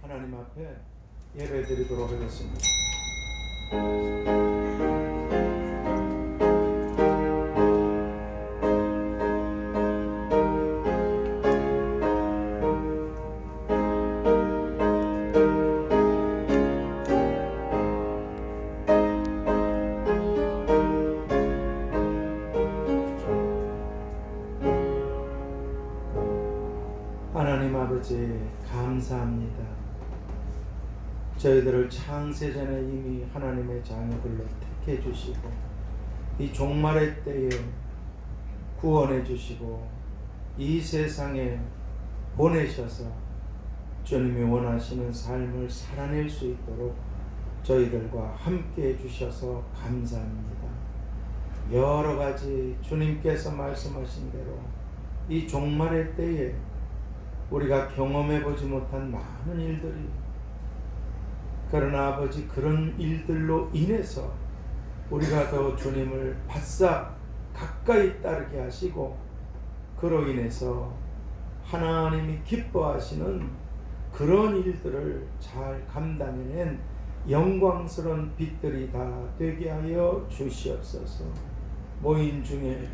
하나님 앞에 예배드리도록 하겠습니다. 하나님 아버지 감사합니다. 저희들을 창세전에 이미 하나님의 자녀들로 택해 주시고 이 종말의 때에 구원해 주시고 이 세상에 보내셔서 주님이 원하시는 삶을 살아낼 수 있도록 저희들과 함께 해 주셔서 감사합니다. 여러 가지 주님께서 말씀하신 대로 이 종말의 때에 우리가 경험해 보지 못한 많은 일들이, 그러나 아버지 그런 일들로 인해서 우리가 더 주님을 바싹 가까이 따르게 하시고 그로 인해서 하나님이 기뻐하시는 그런 일들을 잘 감당해낸 영광스러운 빛들이 다 되게 하여 주시옵소서. 모임 중에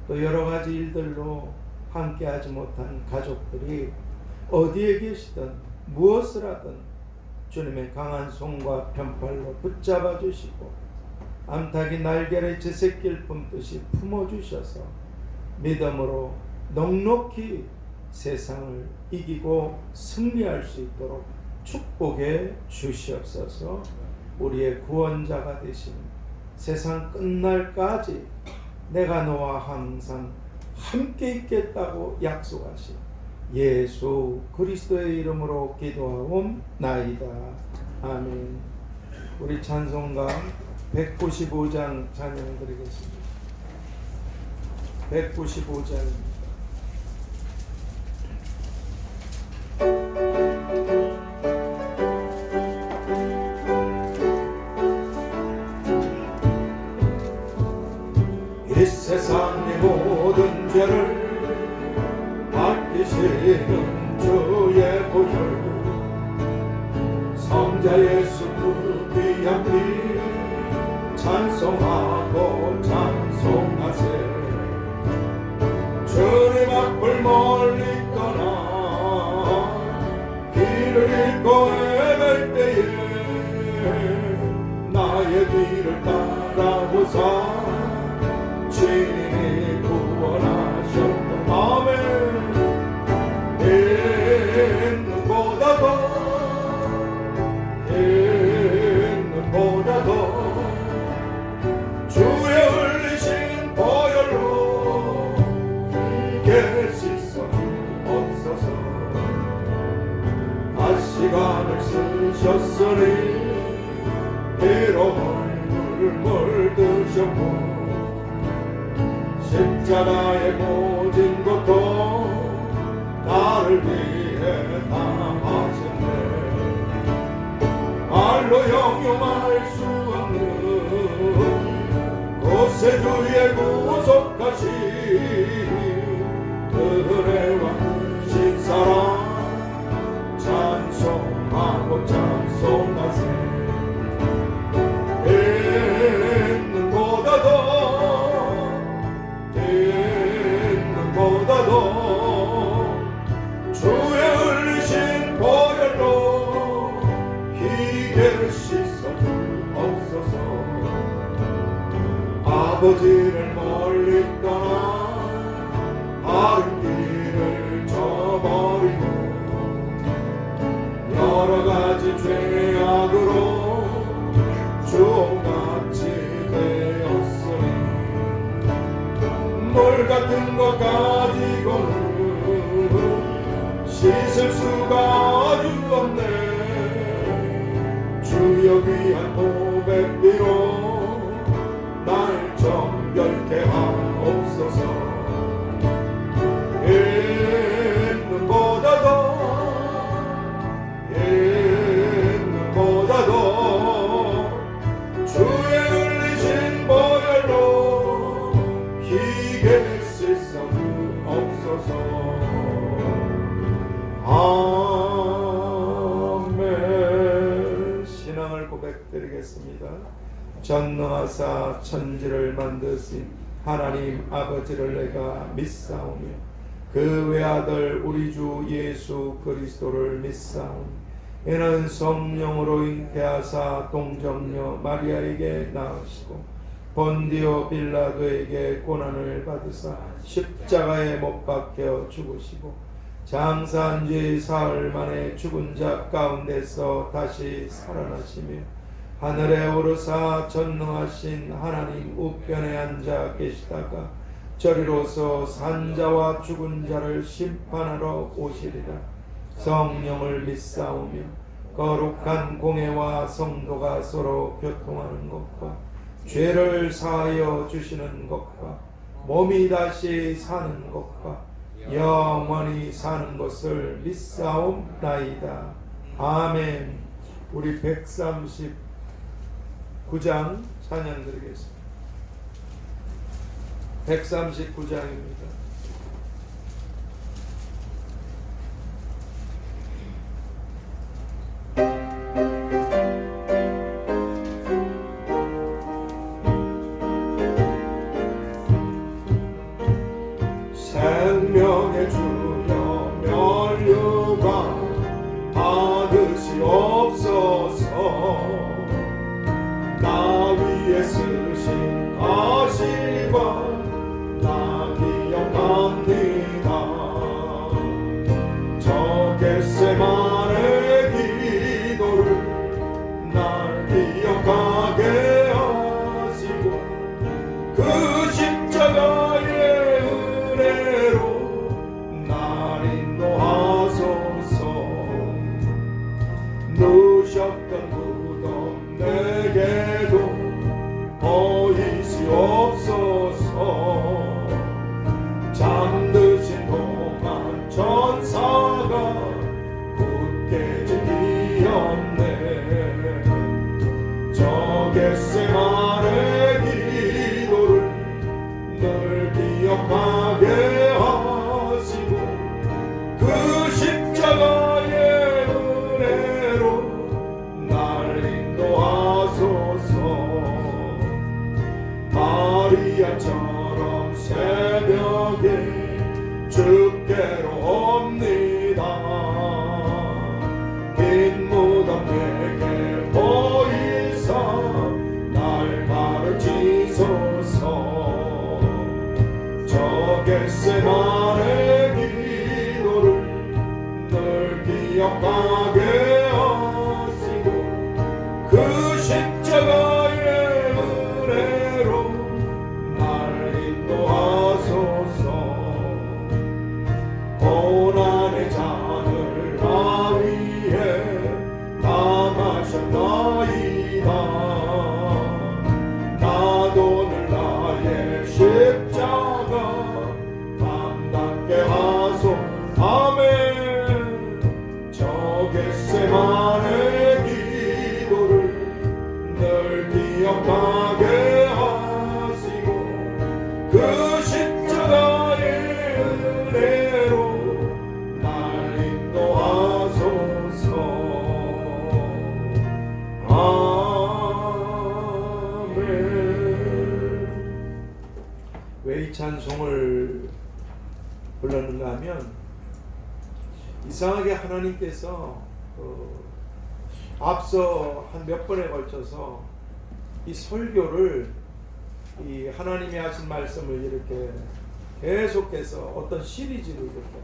또 여러 가지 일들로 함께하지 못한 가족들이 어디에 계시든 무엇을 하든 주님의 강한 손과 편팔로 붙잡아 주시고 암탉이 날개를 제 새끼를 품듯이 품어주셔서 믿음으로 넉넉히 세상을 이기고 승리할 수 있도록 축복해 주시옵소서. 우리의 구원자가 되신 세상 끝날까지 내가 너와 항상 함께 있겠다고 약속하신 예수 그리스도의 이름으로 기도하옵나이다. 아멘. 우리 찬송가 195장 찬양 드리겠습니다. 195장입니다. 이 세상의 모든 죄를 아끼시는 주의 보혈, 성자 예수 그 귀한 피 찬송하고 찬송하세. 주님 앞을 멀리 떠나 길을 잃고 헤맬 때에 나의 뒤를 따라오사 주님이 구원하셨던 아멘. 있는보다 더 주의 흘리신 보혈로 이게 씻어 주옵소서. 시간을 쓰셨으니 피로 물물 드셨고 십자가의 모진 고통 나를 위해 당하셨네. 말로 형용할 수 없는 곳에 주의 구속하신 은혜와 신사랑 찬송하고 찬송하세. 있는보다 더 주의 흘리신 보혈로 희게 씻어 주옵소서. 아버지를 멀리 떠나 바른 길을 저버리고 여러 가지 죄악으로 주홍같이 되었으니 물 같은 것 가지고는 씻을 수가 아주 없네. 주여 귀한 고백비로 날 정결케 하옵소서. 있는보다 더 주의 흘리신 보혈로 희게 씻어 주옵소서. 아멘. 찬양드리겠습니다. 전능하사 천지를 만드신 하나님 아버지를 내가 믿사오며 그 외아들 우리 주 예수 그리스도를 믿사오니 이는 성령으로 잉태하사 동정녀 마리아에게 낳으시고 본디오 빌라도에게 고난을 받으사 십자가에 못 박혀 죽으시고 장사한 지 사흘 만에 죽은 자 가운데서 다시 살아나시며 하늘에 오르사 전능하신 하나님 우편에 앉아 계시다가 저리로서 산자와 죽은 자를 심판하러 오시리라. 성령을 믿사오며 거룩한 공회와 성도가 서로 교통하는 것과 죄를 사하여 주시는 것과 몸이 다시 사는 것과 영원히 사는 것을 믿사옵나이다. 아멘. 우리 139장 찬양 드리겠습니다. 139장입니다. 생명의 주여 면류관 받으시옵소서. 나 위에 쓰신 가시관 나 기억합니다. 저 겟세마네 기도를 날 기억하게 하시고 그 십자가의 날 인도하소서. 누셨던 무덤 내게도 보이시옵소서. 잠드신 동안 천사가 굳게 지키었네. 저 겟세마네 기도를 늘 기억하게 그 십자가의 은혜로 날 인도하소서. 마리아처럼 새벽에 주께로 옵니다. 빈 무덤 내게 보이사 날 가르치소서. 저 겟세마네 기억하게 하시고 그 십자가의 은혜로 날 인도하소서. 고난의 잔을 나 위해 담으셨나이다. 나도 늘 나의 십자가 감당케 하소. 아멘. 겟세마네 기도를 늘 기억하게 하시고 그 십자가의 은혜로 날 인도하소서. 아멘. 왜 이 찬송을 불렀는가 하면 이상하게 하나님께서 앞서 한 몇 번에 걸쳐서 이 설교를 이 하나님이 하신 말씀을 이렇게 계속해서 어떤 시리즈로 이렇게 하고,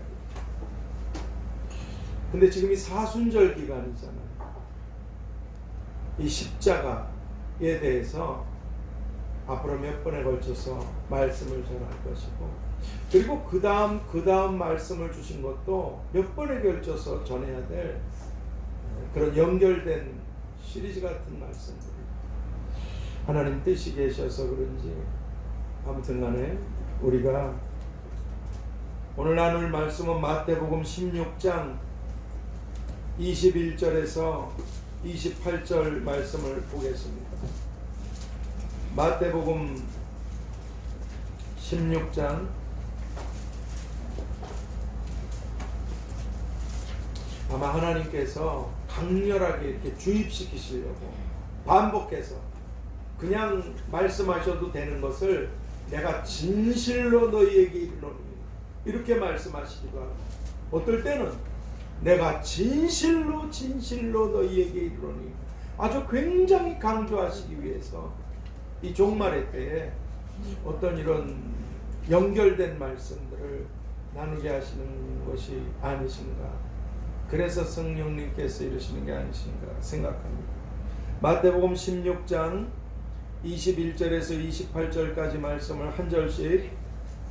근데 지금 이 사순절 기간이잖아요. 이 십자가에 대해서 앞으로 몇 번에 걸쳐서 말씀을 전할 것이고, 그리고 그 다음 말씀을 주신 것도 몇 번에 걸쳐서 전해야 될 그런 연결된 시리즈 같은 말씀들, 하나님 뜻이 계셔서 그런지 아무튼 간에 우리가 오늘 나눌 말씀은 마태복음 16장 21절에서 28절 말씀을 보겠습니다. 마태복음 16장 아마 하나님께서 강렬하게 이렇게 주입시키시려고 반복해서 그냥 말씀하셔도 되는 것을 내가 진실로 너희에게 이르노니 이렇게 말씀하시기도 하고, 어떨 때는 내가 진실로 너희에게 이르노니 아주 굉장히 강조하시기 위해서 이 종말의 때에 어떤 이런 연결된 말씀들을 나누게 하시는 것이 아니신가. 그래서 성령님께서 이러시는 게 아니신가 생각합니다. 마태복음 16장 21절에서 28절까지 말씀을 한 절씩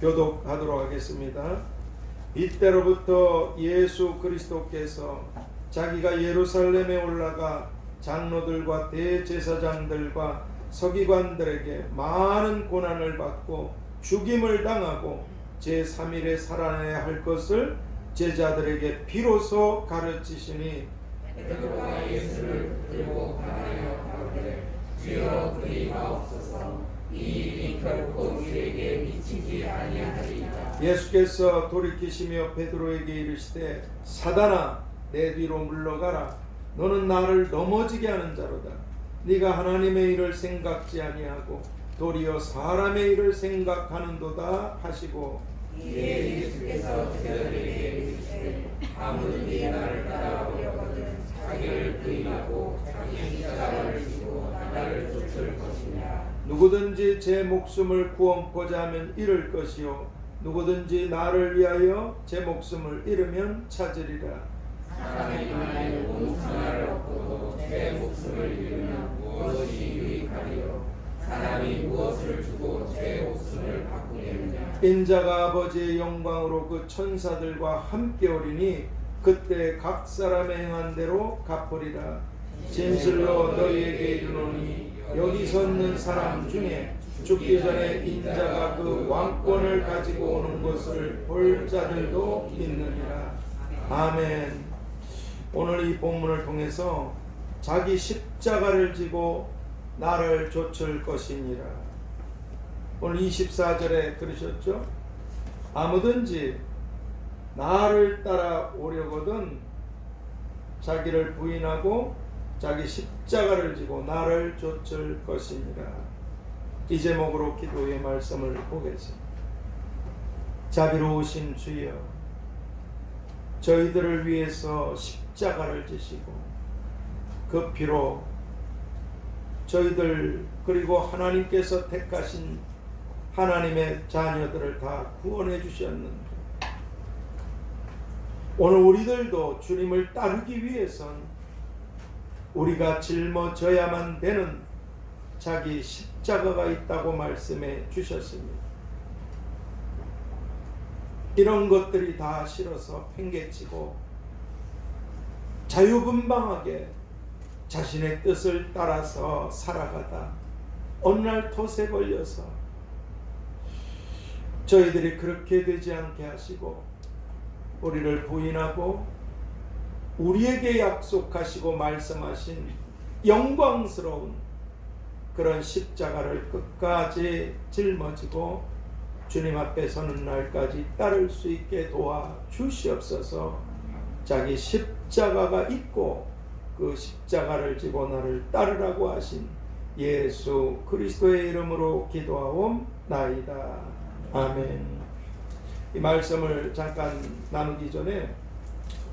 교독하도록 하겠습니다. 이때로부터 예수 그리스도께서 자기가 예루살렘에 올라가 장로들과 대제사장들과 서기관들에게 많은 고난을 받고 죽임을 당하고 제3일에 살아나야 할 것을 제자들에게 비로소 가르치시니, 베드로가 예수를 들고 가나요 가로되 주여 그리 마옵소서, 이 일이 결코 우리에게 미치지 아니하리이다. 예수께서 돌이키시며 베드로에게 이르시되 사단아 내 뒤로 물러가라. 너는 나를 넘어지게 하는 자로다. 네가 하나님의 일을 생각지 아니하고 도리어 사람의 일을 생각하는도다 하시고, 이에 예수께서 제자들에게 이르시되 아무든지 나를 따라오려거든 자기를 부인하고 자기 십자가를 지고 나를 쫓을 것이냐. 누구든지 제 목숨을 구원코자 하면 잃을 것이요 누구든지 나를 위하여 제 목숨을 잃으면 찾으리라. 사람이 만일 온 천하를 얻고도 제 목숨을 잃으면 무엇이 유익하리요. 사람이 무엇을 주고 제 목숨을 바꾸겠느냐. 인자가 아버지의 영광으로 그 천사들과 함께 오리니 그때 각 사람의 행한 대로 갚으리라. 진실로 너희에게 이르노니 여기 섰는 사람 중에 죽기 전에 인자가 그 왕권을 가지고 오는 것을 볼 자들도 있느니라. 아멘. 오늘 이 본문을 통해서 자기 십자가를 지고 나를 좇을 것이니라. 오늘 24절에 들으셨죠? 아무든지 나를 따라오려거든 자기를 부인하고 자기 십자가를 지고 나를 좇을 것이니라. 이 제목으로 기도의 말씀을 보겠습니다. 자비로우신 주여, 저희들을 위해서 십자가를 지시고 그 피로 저희들 그리고 하나님께서 택하신 하나님의 자녀들을 다 구원해 주셨는데, 오늘 우리들도 주님을 따르기 위해선 우리가 짊어져야만 되는 자기 십자가가 있다고 말씀해 주셨습니다. 이런 것들이 다 싫어서 팽개치고 자유분방하게 자신의 뜻을 따라서 살아가다 어느 날 덫에 걸려서 저희들이 그렇게 되지 않게 하시고 우리를 부인하고 우리에게 약속하시고 말씀하신 영광스러운 그런 십자가를 끝까지 짊어지고 주님 앞에 서는 날까지 따를 수 있게 도와 주시옵소서. 자기 십자가가 있고 그 십자가를 지고 나를 따르라고 하신 예수 그리스도의 이름으로 기도하옵나이다. 아멘. 이 말씀을 잠깐 나누기 전에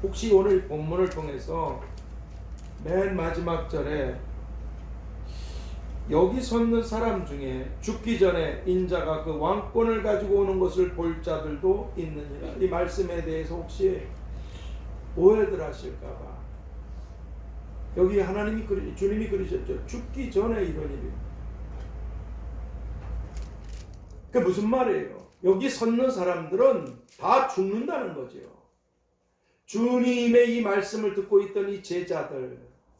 혹시 오늘 본문을 통해서 맨 마지막 절에 여기 섰는 사람 중에 죽기 전에 인자가 그 왕권을 가지고 오는 것을 볼 자들도 있느니라. 이 말씀에 대해서 혹시 오해들 하실까 봐. 여기 하나님이 주님이 그러셨죠. 죽기 전에 이런 일이. 그게 무슨 말이에요? 여기 섰는 사람들은 다 죽는다는 거죠. 주님의 이 말씀을 듣고 있던 이 제자들,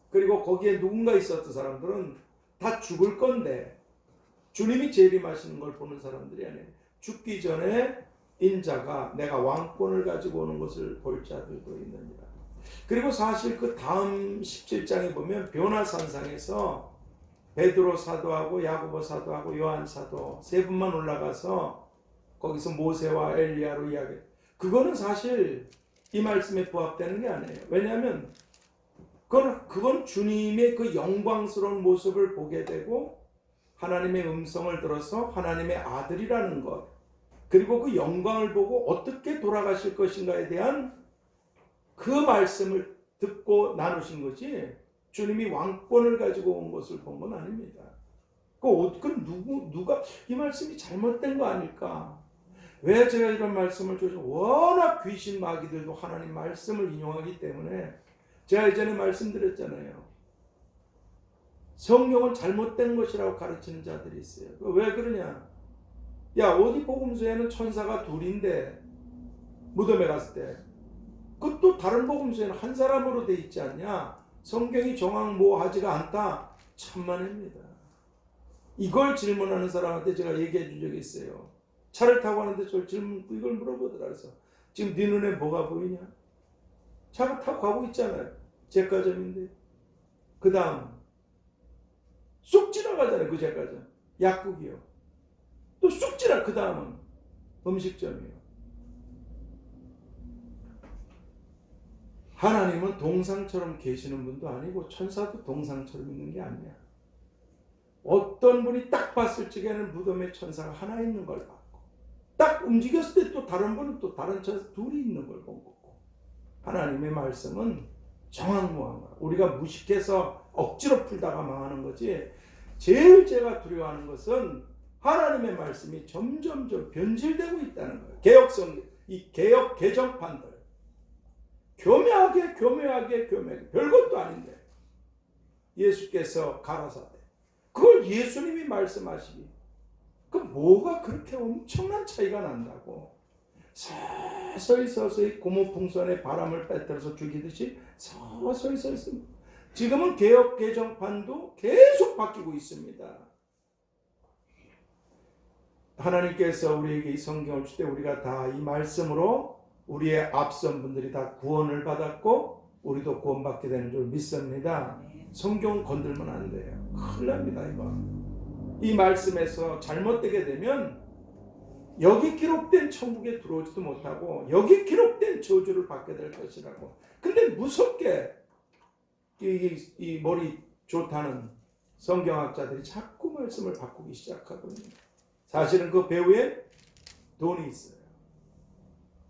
그리고 거기에 누군가 있었던 사람들은 다 죽을 건데 주님이 재림하시는 걸 보는 사람들이 아니에요. 죽기 전에 인자가 내가 왕권을 가지고 오는 것을 볼 자들도 있느니라. 그리고 사실 그 다음 17장에 보면 변화산상에서 베드로 사도하고 야고보 사도하고 요한 사도 세 분만 올라가서 거기서 모세와 엘리야로 그거는 사실 이 말씀에 부합되는 게 아니에요. 왜냐하면 그 그건 주님의 그 영광스러운 모습을 보게 되고 하나님의 음성을 들어서 하나님의 아들이라는 것, 그리고 그 영광을 보고 어떻게 돌아가실 것인가에 대한 그 말씀을 듣고 나누신 거지, 주님이 왕권을 가지고 온 것을 본 건 아닙니다. 그럼 누가 이 말씀이 잘못된 거 아닐까? 왜 제가 이런 말씀을 주죠? 워낙 귀신 마귀들도 하나님 말씀을 인용하기 때문에, 제가 예전에 말씀드렸잖아요. 성경은 잘못된 것이라고 가르치는 자들이 있어요. 왜 그러냐? 야, 어디 복음서에는 천사가 둘인데 무덤에 갔을 때, 그 또 다른 복음서에는 한 사람으로 돼 있지 않냐? 성경이 정황모호하지가 않다. 천만입니다. 이걸 질문하는 사람한테 제가 얘기해 준 적이 있어요. 차를 타고 가는데 저 이걸 물어보더라. 그래서 지금 네 눈에 뭐가 보이냐? 차를 타고 가고 있잖아요. 제과점인데. 그 다음 쑥 지나가잖아요. 그 제과점. 약국이요. 또 쑥 지나. 그 다음은 음식점이요. 하나님은 동상처럼 계시는 분도 아니고 천사도 동상처럼 있는 게 아니야. 어떤 분이 딱 봤을 적에는 무덤에 천사가 하나 있는 걸 봤고, 딱 움직였을 때 또 다른 분은 또 다른 천사 둘이 있는 걸 본 거고. 하나님의 말씀은 정확무한 거야. 우리가 무식해서 억지로 풀다가 망하는 거지. 제일 제가 두려워하는 것은 하나님의 말씀이 점점점 변질되고 있다는 거예요. 이 개혁 개정판들 교묘하게 별것도 아닌데 예수께서 가라사대, 그걸 예수님이 말씀하시기, 그 뭐가 그렇게 엄청난 차이가 난다고. 서서히 고무풍선에 바람을 빼들어서 죽이듯이 서서히 지금은 개혁 개정판도 계속 바뀌고 있습니다. 하나님께서 우리에게 이 성경을 줄 때 우리가 다 이 말씀으로 우리의 앞선 분들이 다 구원을 받았고 우리도 구원받게 되는 줄 믿습니다. 성경 건들면 안 돼요. 큰일 납니다. 이거. 이 말씀에서 잘못되게 되면 여기 기록된 천국에 들어오지도 못하고 여기 기록된 저주를 받게 될 것이라고. 근데 무섭게 이 머리 좋다는 성경학자들이 자꾸 말씀을 바꾸기 시작하거든요. 사실은 그 배후에 돈이 있어요.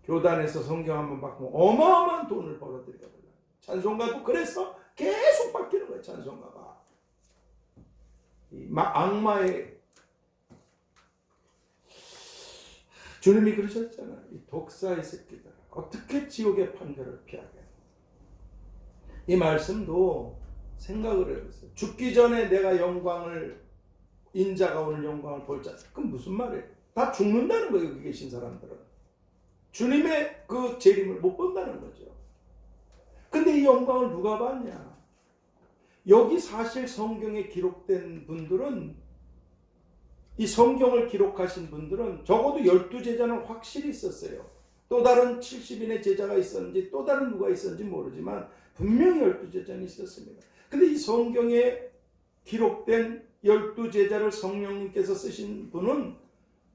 교단에서 성경 한번 바꾸면 어마어마한 돈을 벌어들이거든요. 찬송가도 그래서 계속 바뀌는 거예요. 찬송가가. 악마의, 주님이 그러셨잖아요. 이 독사의 새끼들 어떻게 지옥의 판결을 피하게. 이 말씀도 생각을 해보세요. 죽기 전에 내가 영광을, 인자가 오늘 영광을 볼 자. 그럼 무슨 말이에요? 다 죽는다는 거예요. 여기 계신 사람들은. 주님의 그 재림을 못 본다는 거죠. 근데 이 영광을 누가 봤냐? 여기 사실 성경에 기록된 분들은, 이 성경을 기록하신 분들은 적어도 12제자는 확실히 있었어요. 또 다른 70인의 제자가 있었는지 또 다른 누가 있었는지 모르지만 분명히 12제자는 있었습니다. 근데 이 성경에 기록된 12제자를 성령님께서 쓰신 분은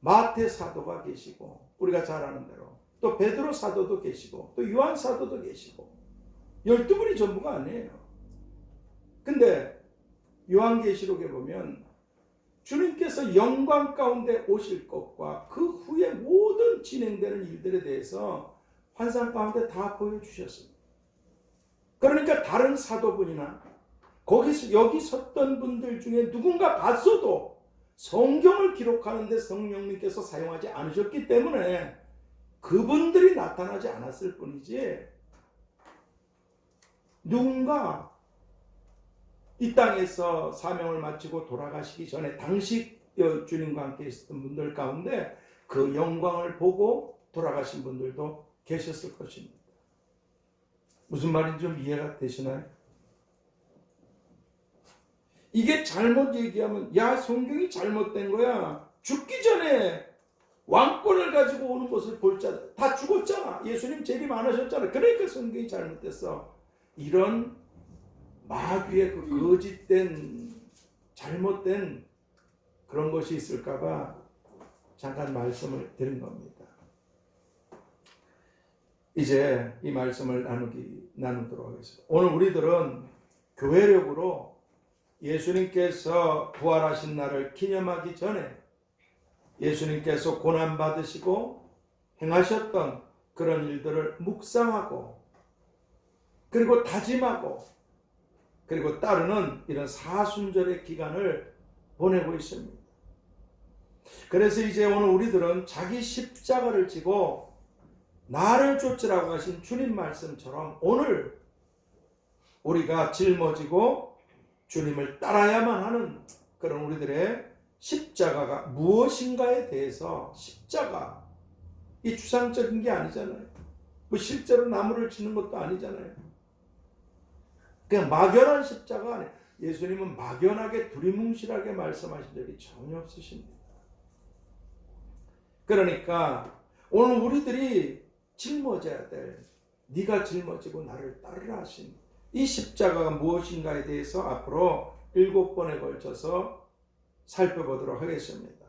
마태 사도가 계시고, 우리가 잘 아는 대로 또 베드로 사도도 계시고 또 요한 사도도 계시고 12분이 전부가 아니에요. 근데 요한계시록에 보면 주님께서 영광 가운데 오실 것과 그 후에 모든 진행되는 일들에 대해서 환상 가운데 다 보여주셨습니다. 그러니까 다른 사도분이나 거기서 여기 섰던 분들 중에 누군가 봤어도 성경을 기록하는데 성령님께서 사용하지 않으셨기 때문에 그분들이 나타나지 않았을 뿐이지, 누군가 이 땅에서 사명을 마치고 돌아가시기 전에 당시 주님과 함께 있었던 분들 가운데 그 영광을 보고 돌아가신 분들도 계셨을 것입니다. 무슨 말인지 좀 이해가 되시나요? 이게 잘못 얘기하면 야, 성경이 잘못된 거야. 죽기 전에 왕권을 가지고 오는 것을 볼 자 다 죽었잖아. 예수님 재림 안 하셨잖아. 그러니까 성경이 잘못됐어. 이런 마귀의 그 거짓된, 잘못된 그런 것이 있을까봐 잠깐 말씀을 드린 겁니다. 이제 이 말씀을 나누도록 하겠습니다. 오늘 우리들은 교회력으로 예수님께서 부활하신 날을 기념하기 전에 예수님께서 고난받으시고 행하셨던 그런 일들을 묵상하고 그리고 다짐하고 그리고 따르는 이런 사순절의 기간을 보내고 있습니다. 그래서 이제 오늘 우리들은 자기 십자가를 지고 나를 쫓으라고 하신 주님 말씀처럼 오늘 우리가 짊어지고 주님을 따라야만 하는 그런 우리들의 십자가가 무엇인가에 대해서 십자가 이 추상적인 게 아니잖아요. 뭐 실제로 나무를 치는 것도 아니잖아요. 그냥 막연한 십자가 아니에요. 예수님은 막연하게 두리뭉실하게 말씀하신 적이 전혀 없으십니다. 그러니까 오늘 우리들이 짊어져야 될 네가 짊어지고 나를 따르라 하신 이 십자가가 무엇인가에 대해서 앞으로 7번에 걸쳐서 살펴보도록 하겠습니다.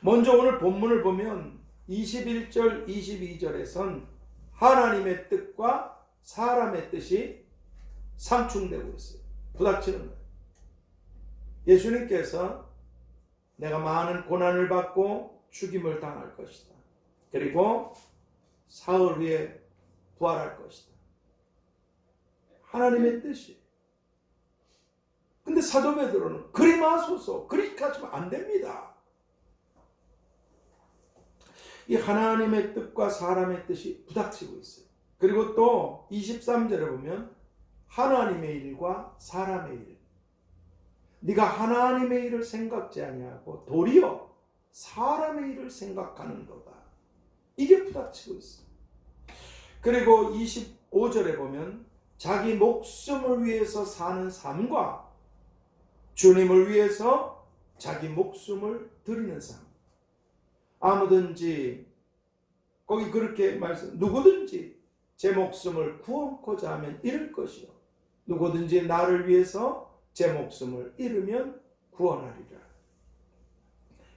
먼저 오늘 본문을 보면 21절, 22절에선 하나님의 뜻과 사람의 뜻이 상충되고 있어요. 부닥치는 거예요. 예수님께서 내가 많은 고난을 받고 죽임을 당할 것이다. 그리고 사흘 후에 부활할 것이다. 하나님의 뜻이. 근데 사도 베드로는 그리 마소서, 그렇게 하시면 안 됩니다. 이 하나님의 뜻과 사람의 뜻이 부닥치고 있어요. 그리고 또 23절에 보면 하나님의 일과 사람의 일. 네가 하나님의 일을 생각지 아니하고 도리어 사람의 일을 생각하는도다. 이게 부닥치고 있어요. 그리고 25절에 보면 자기 목숨을 위해서 사는 삶과 주님을 위해서 자기 목숨을 드리는 삶. 아무든지 거기 그렇게 말씀, 누구든지 제 목숨을 구원코자 하면 잃을 것이요 누구든지 나를 위해서 제 목숨을 잃으면 구원하리라.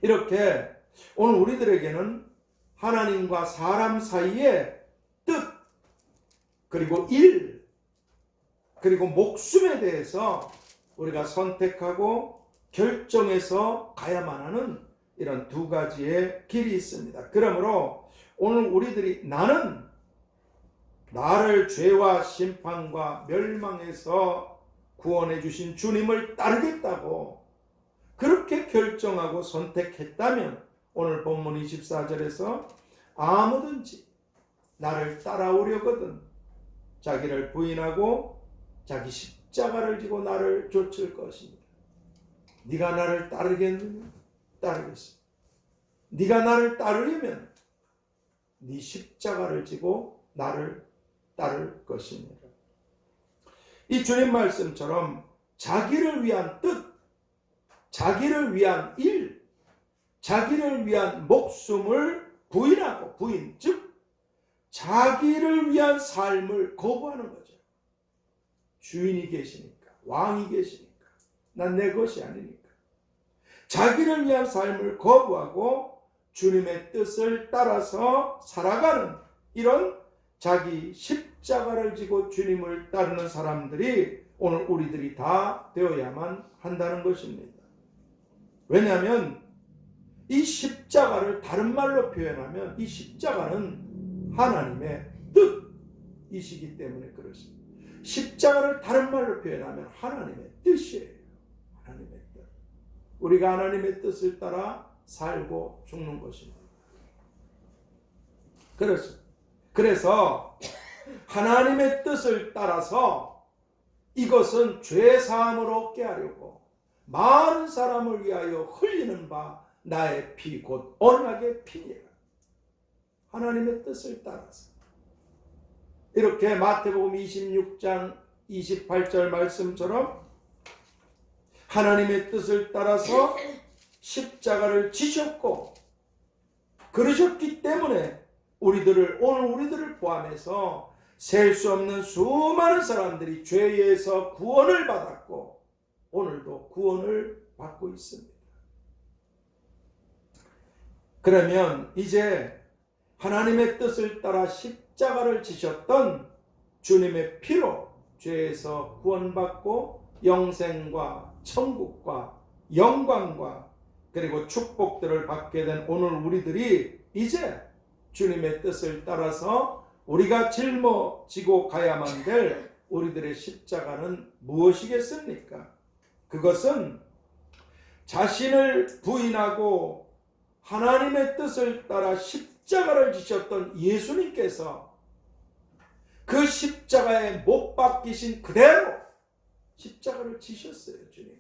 이렇게 오늘 우리들에게는 하나님과 사람 사이의 뜻, 그리고 일, 그리고 목숨에 대해서 우리가 선택하고 결정해서 가야만 하는 이런 두 가지의 길이 있습니다. 그러므로 오늘 우리들이 나를 죄와 심판과 멸망에서 구원해 주신 주님을 따르겠다고 그렇게 결정하고 선택했다면 오늘 본문 24절에서 아무든지 나를 따라오려거든 자기를 부인하고 자기 십자가를 지고 나를 쫓을 것입니다. 네가 나를 따르겠느냐? 따르겠습니다. 네가 나를 따르려면 네 십자가를 지고 나를 따를 것입니다. 이 주님 말씀처럼 자기를 위한 뜻, 자기를 위한 일, 자기를 위한 목숨을 부인하고 즉 자기를 위한 삶을 거부하는 거죠. 주인이 계시니까, 왕이 계시니까, 난 내 것이 아니니까. 자기를 위한 삶을 거부하고 주님의 뜻을 따라서 살아가는 이런 자기 십자가를 지고 주님을 따르는 사람들이 오늘 우리들이 다 되어야만 한다는 것입니다. 왜냐하면 이 십자가를 다른 말로 표현하면 이 십자가는 하나님의 뜻이시기 때문에 그렇습니다. 십자가를 다른 말로 표현하면 하나님의 뜻이에요. 하나님의 뜻. 우리가 하나님의 뜻을 따라 살고 죽는 것입니다. 그래서 하나님의 뜻을 따라서 이것은 죄 사함을 얻게 하려고 많은 사람을 위하여 흘리는 바 나의 피 곧 언약의 피니라. 하나님의 뜻을 따라서 이렇게 마태복음 26장 28절 말씀처럼 하나님의 뜻을 따라서 십자가를 지셨고 그러셨기 때문에 오늘 우리들을 포함해서 셀 수 없는 수많은 사람들이 죄에서 구원을 받았고 오늘도 구원을 받고 있습니다. 그러면 이제 하나님의 뜻을 따라 십자가를 지셨던 주님의 피로 죄에서 구원받고 영생과 천국과 영광과 그리고 축복들을 받게 된 오늘 우리들이 이제 주님의 뜻을 따라서 우리가 짊어지고 가야만 될 우리들의 십자가는 무엇이겠습니까? 그것은 자신을 부인하고 하나님의 뜻을 따라 십자가를 지셨던 예수님께서 그 십자가에 못 박히신 그대로 십자가를 지셨어요, 주님.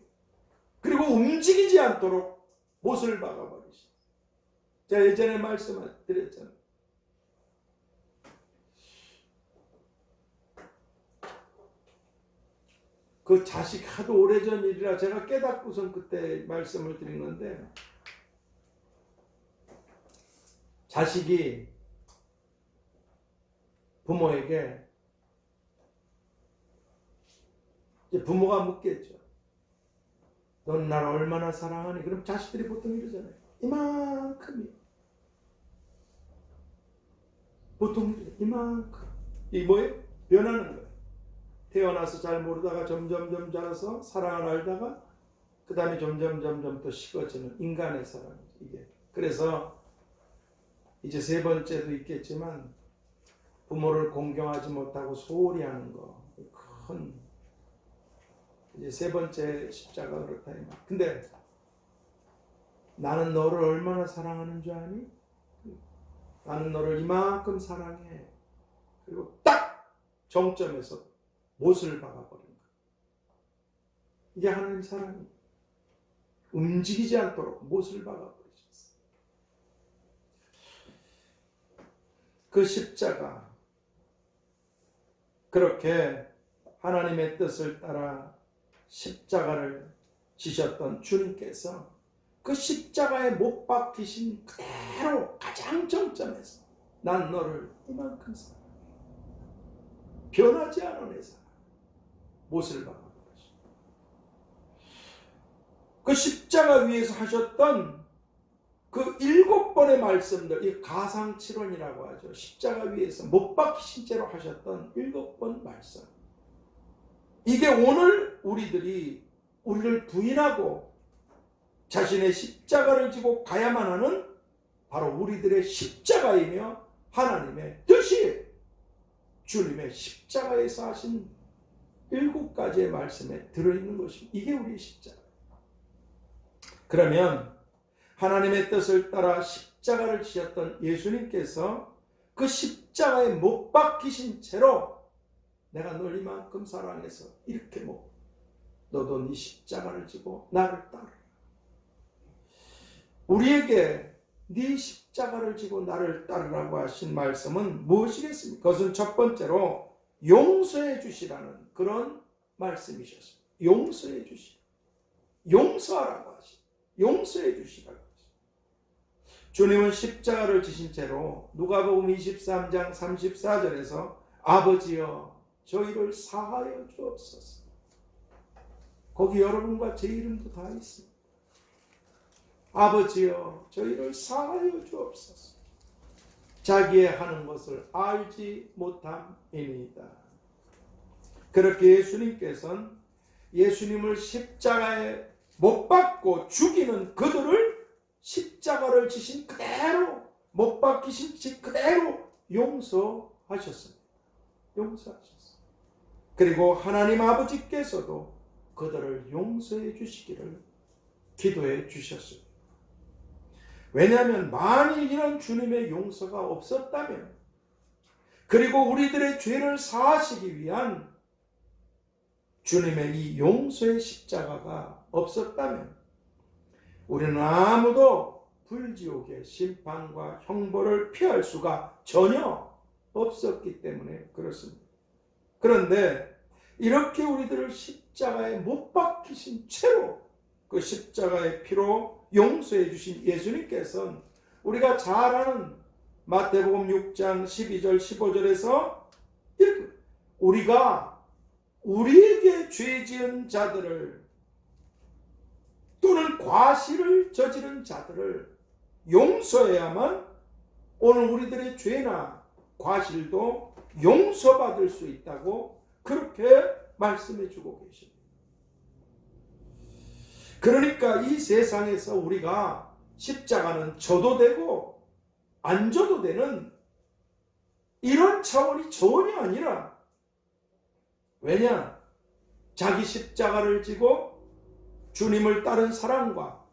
그리고 움직이지 않도록 못을 박아버리셨어요. 제가 예전에 말씀드렸잖아요. 그 자식 하도 오래전 일이라 제가 깨닫고선 그때 말씀을 드린 건데, 자식이 부모에게, 이제 부모가 묻겠죠. 넌 나를 얼마나 사랑하니? 그럼 자식들이 보통 이러잖아요. 이만큼이요. 보통 이만큼. 이 뭐예요? 변하는 거예요. 태어나서 잘 모르다가 점점 자라서 사랑을 알다가 그 다음에 점점 또 식어지는 인간의 사랑이죠. 이게. 그래서 이제 세 번째도 있겠지만 부모를 공경하지 못하고 소홀히 하는 거. 큰 이제 세 번째 십자가 그렇다. 근데 나는 너를 얼마나 사랑하는 줄 아니? 나는 너를 이만큼 사랑해. 그리고 딱 정점에서 못을 박아버린 거예요. 이게 하나님 사랑이에요. 움직이지 않도록 못을 박아버리셨어요. 그 십자가, 그렇게 하나님의 뜻을 따라 십자가를 지셨던 주님께서 그 십자가에 못 박히신 그대로 가장 정점에서 난 너를 이만큼 사랑해. 변하지 않은 내 사랑. 못을 박아버리셨어요. 그 십자가 위에서 하셨던 그 7번의 말씀들, 이 가상칠언이라고 하죠. 십자가 위에서 못 박히신 채로 하셨던 7번 말씀. 이게 오늘 우리들이 우리를 부인하고 자신의 십자가를 지고 가야만 하는 바로 우리들의 십자가이며 하나님의 뜻이 주님의 십자가에서 하신 7가지의 말씀에 들어있는 것입니다. 이게 우리의 십자가. 그러면 하나님의 뜻을 따라 십자가를 지셨던 예수님께서 그 십자가에 못 박히신 채로 내가 널 이만큼 사랑해서 이렇게 너도 네 십자가를 지고 나를 따르라. 우리에게 네 십자가를 지고 나를 따르라고 하신 말씀은 무엇이겠습니까? 그것은 첫 번째로 용서해 주시라는 그런 말씀이셨습니다. 용서해 주시라. 용서하라고 하시. 용서해 주시라고 하시. 주님은 십자가를 지신 채로 누가복음 23장 34절에서 아버지여 저희를 사하여 주옵소서. 거기 여러분과 제 이름도 다 있습니다. 아버지여 저희를 사하여 주옵소서. 자기의 하는 것을 알지 못함이니이다. 그렇게 예수님께서는 예수님을 십자가에 못 박고 죽이는 그들을 십자가를 지신 그대로, 못 박히신 지 그대로 용서하셨습니다. 용서하셨습니다. 그리고 하나님 아버지께서도 그들을 용서해 주시기를 기도해 주셨습니다. 왜냐하면 만일 이런 주님의 용서가 없었다면, 그리고 우리들의 죄를 사하시기 위한 주님의 이 용서의 십자가가 없었다면 우리는 아무도 불지옥의 심판과 형벌을 피할 수가 전혀 없었기 때문에 그렇습니다. 그런데 이렇게 우리들을 십자가에 못 박히신 채로 그 십자가의 피로 용서해 주신 예수님께서는 우리가 잘 아는 마태복음 6장 12절 15절에서 이렇게 우리가 우리에게 죄 지은 자들을 또는 과실을 저지른 자들을 용서해야만 오늘 우리들의 죄나 과실도 용서받을 수 있다고 그렇게 말씀해 주고 계십니다. 그러니까 이 세상에서 우리가 십자가는 져도 되고 안 져도 되는 이런 차원이 전혀 아니라, 왜냐? 자기 십자가를 지고 주님을 따른 사랑과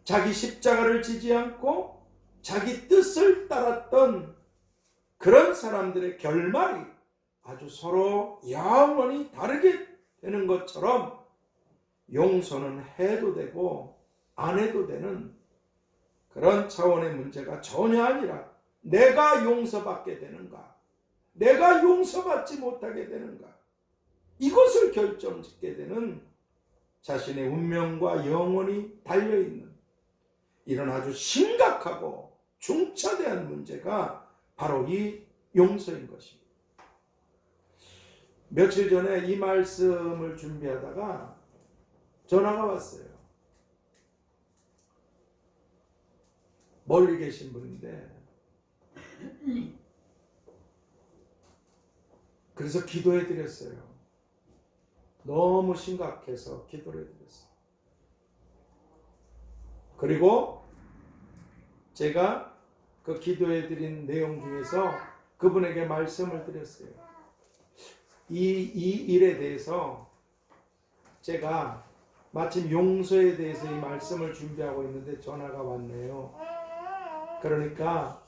자기 십자가를 지지 않고 자기 뜻을 따랐던 그런 사람들의 결말이 아주 서로 영원히 다르게 되는 것처럼 용서는 해도 되고 안 해도 되는 그런 차원의 문제가 전혀 아니라, 내가 용서받게 되는가, 내가 용서받지 못하게 되는가, 이것을 결정짓게 되는 자신의 운명과 영혼이 달려있는 이런 아주 심각하고 중차대한 문제가 바로 이 용서인 것입니다. 며칠 전에 이 말씀을 준비하다가 전화가 왔어요. 멀리 계신 분인데, 그래서 기도해 드렸어요. 너무 심각해서 기도를 해드렸어요. 그리고 제가 그 기도해 드린 내용 중에서 그분에게 말씀을 드렸어요. 이 일에 대해서 제가 마침 용서에 대해서 이 말씀을 준비하고 있는데 전화가 왔네요. 그러니까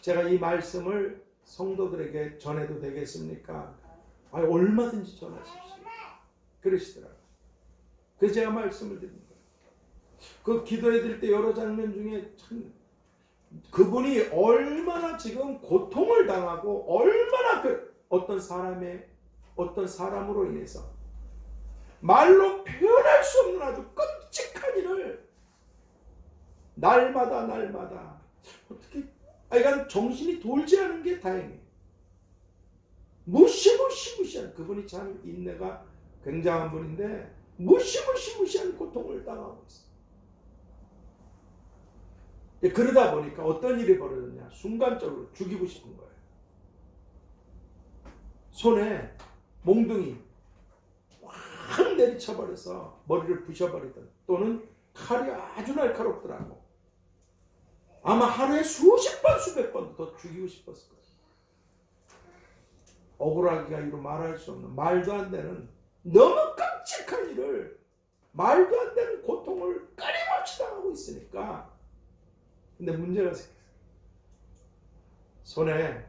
제가 이 말씀을 성도들에게 전해도 되겠습니까? 얼마든지 전하십시오. 그러시더라고요. 그래서 제가 말씀을 드린 거예요. 그 기도해 드릴 때 여러 장면 중에 참 그분이 얼마나 지금 고통을 당하고 얼마나 어떤 사람으로 인해서 말로 표현할 수 없는 아주 끔찍한 일을 날마다 어떻게 이건 정신이 돌지 않은 게 다행이에요. 무시무시한, 그분이 참 인내가 굉장한 분인데 무시무시한 고통을 당하고 있어요. 그러다 보니까 어떤 일이 벌어졌냐, 순간적으로 죽이고 싶은 거예요. 손에 몽둥이 확 내리쳐버려서 머리를 부셔버리든, 또는 칼이 아주 날카롭더라고. 아마 하루에 수십 번 수백 번 더 죽이고 싶었을 거예요. 억울하기가 이루 말할 수 없는, 말도 안 되는 너무 끔찍한 일을, 말도 안 되는 고통을 끊임없이 당하고 있으니까. 근데 문제가 생겼어요. 손에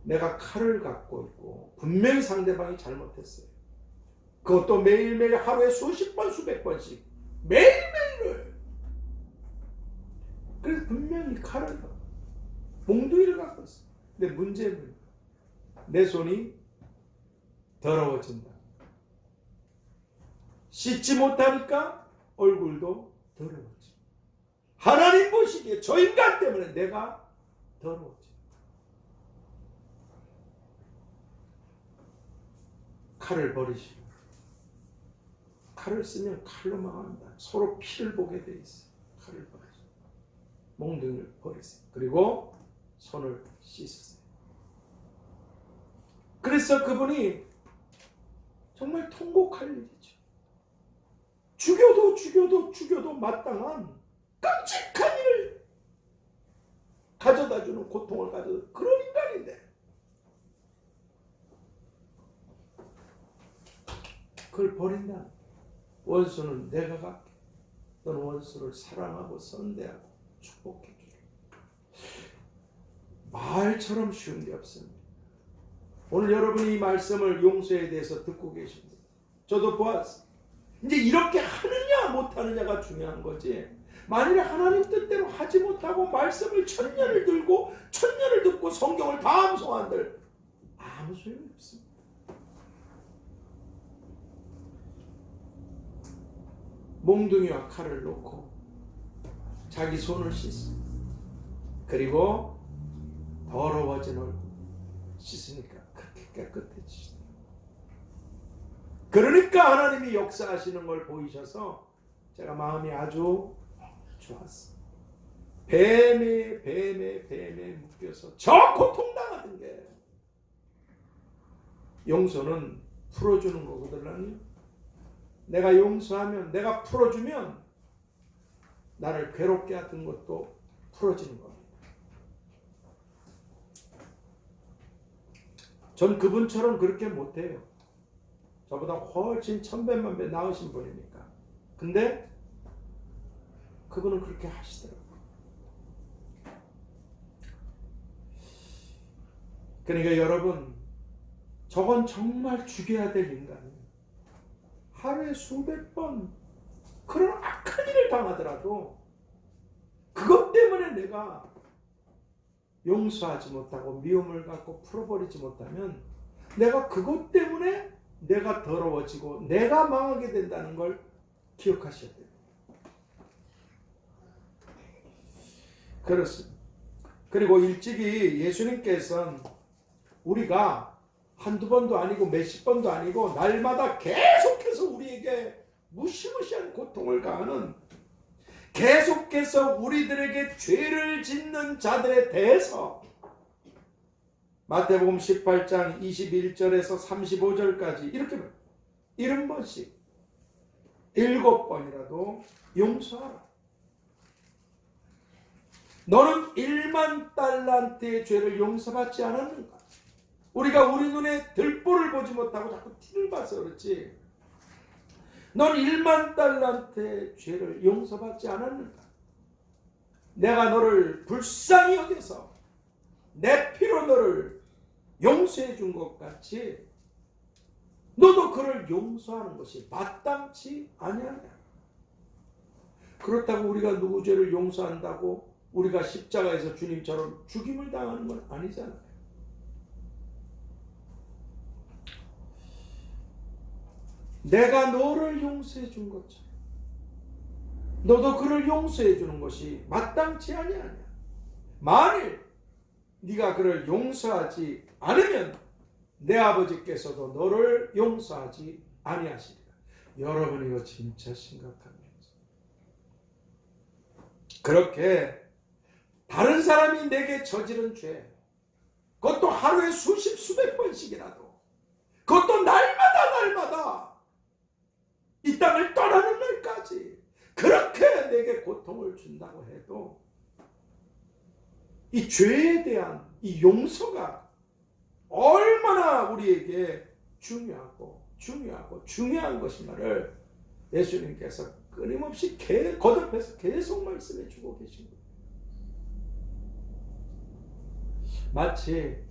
내가 칼을 갖고 있고 분명히 상대방이 잘못했어요. 그것도 매일매일 하루에 수십 번 수백 번씩 매일매일을. 그래서 분명히 칼을, 몽둥이를 갖고 있어요. 근데 문제는 내 손이 더러워진다. 씻지 못하니까 얼굴도 더러워져. 하나님 보시기에 저 인간 때문에 내가 더러워져. 칼을 버리시고, 칼을 쓰면 칼로 망한다. 서로 피를 보게 돼 있어. 칼을 버리시고 몽둥이를 버리세요. 그리고 손을 씻으세요. 그래서 그분이 정말 통곡할 일이죠. 죽여도 마땅한 끔찍한 일을 가져다주는, 고통을 가져다, 그런 인간인데 그걸 버린다. 원수는 내가 갖게. 너는 원수를 사랑하고 선대하고 축복해 주라. 말처럼 쉬운 게 없습니다. 오늘 여러분이 이 말씀을 용서에 대해서 듣고 계십니다. 저도 보았어요. 이제 이렇게 하느냐 못하느냐가 중요한 거지, 만일에 하나님 뜻대로 하지 못하고 말씀을 천년을 들고 천년을 듣고 성경을 다 암송한들 아무 소용이 없습니다. 몽둥이와 칼을 놓고 자기 손을 씻어. 그리고 더러워진 얼굴 씻으니까 그렇게 깨끗해지시더라고요. 그러니까 하나님이 역사하시는 걸 보이셔서 제가 마음이 아주 좋았어요. 뱀에 묶여서 저 고통당하던 게 용서는 풀어주는 거거든요. 내가 용서하면, 내가 풀어주면 나를 괴롭게 하던 것도 풀어지는 겁니다. 전 그분처럼 그렇게 못해요. 저보다 훨씬 천배만배 나으신 분이니까. 근데 그분은 그렇게 하시더라고요. 그러니까 여러분, 저건 정말 죽여야 될 인간이에요. 하루에 수백 번 그런 악한 일을 당하더라도 그것 때문에 내가 용서하지 못하고 미움을 갖고 풀어버리지 못하면 내가 그것 때문에 내가 더러워지고 내가 망하게 된다는 걸 기억하셔야 돼요. 그렇습니다. 그리고 일찍이 예수님께서는 우리가 한두 번도 아니고 몇십 번도 아니고 날마다 계속해서 우리에게 무시무시한 고통을 가하는, 계속해서 우리들에게 죄를 짓는 자들에 대해서 마태복음 18장 21절에서 35절까지 이렇게 70번씩 7번이라도 용서하라. 너는 1만 달란트의 죄를 용서받지 않았는가? 우리가 우리 눈에 들보를 보지 못하고 자꾸 티를 봐서 그렇지. 넌 1만 달란트의 죄를 용서받지 않았는가? 내가 너를 불쌍히 여겨서 내 피로 너를 용서해 준 것 같이 너도 그를 용서하는 것이 마땅치 아니하냐? 그렇다고 우리가 누구 죄를 용서한다고 우리가 십자가에서 주님처럼 죽임을 당하는 건 아니잖아요. 내가 너를 용서해 준 것처럼 너도 그를 용서해 주는 것이 마땅치 아니하냐? 만일 네가 그를 용서하지 않으면 내 아버지께서도 너를 용서하지 아니하시리라. 여러분, 이거 진짜 심각한 문제. 그렇게 다른 사람이 내게 저지른 죄, 그것도 하루에 수십 수백 번씩이라도, 그것도 날마다 이 땅을 떠나는 날까지 그렇게 내게 고통을 준다고 해도 이 죄에 대한 이 용서가 얼마나 우리에게 중요한 것인가를 예수님께서 끊임없이 거듭해서 계속 말씀해 주고 계신 거예요. 마치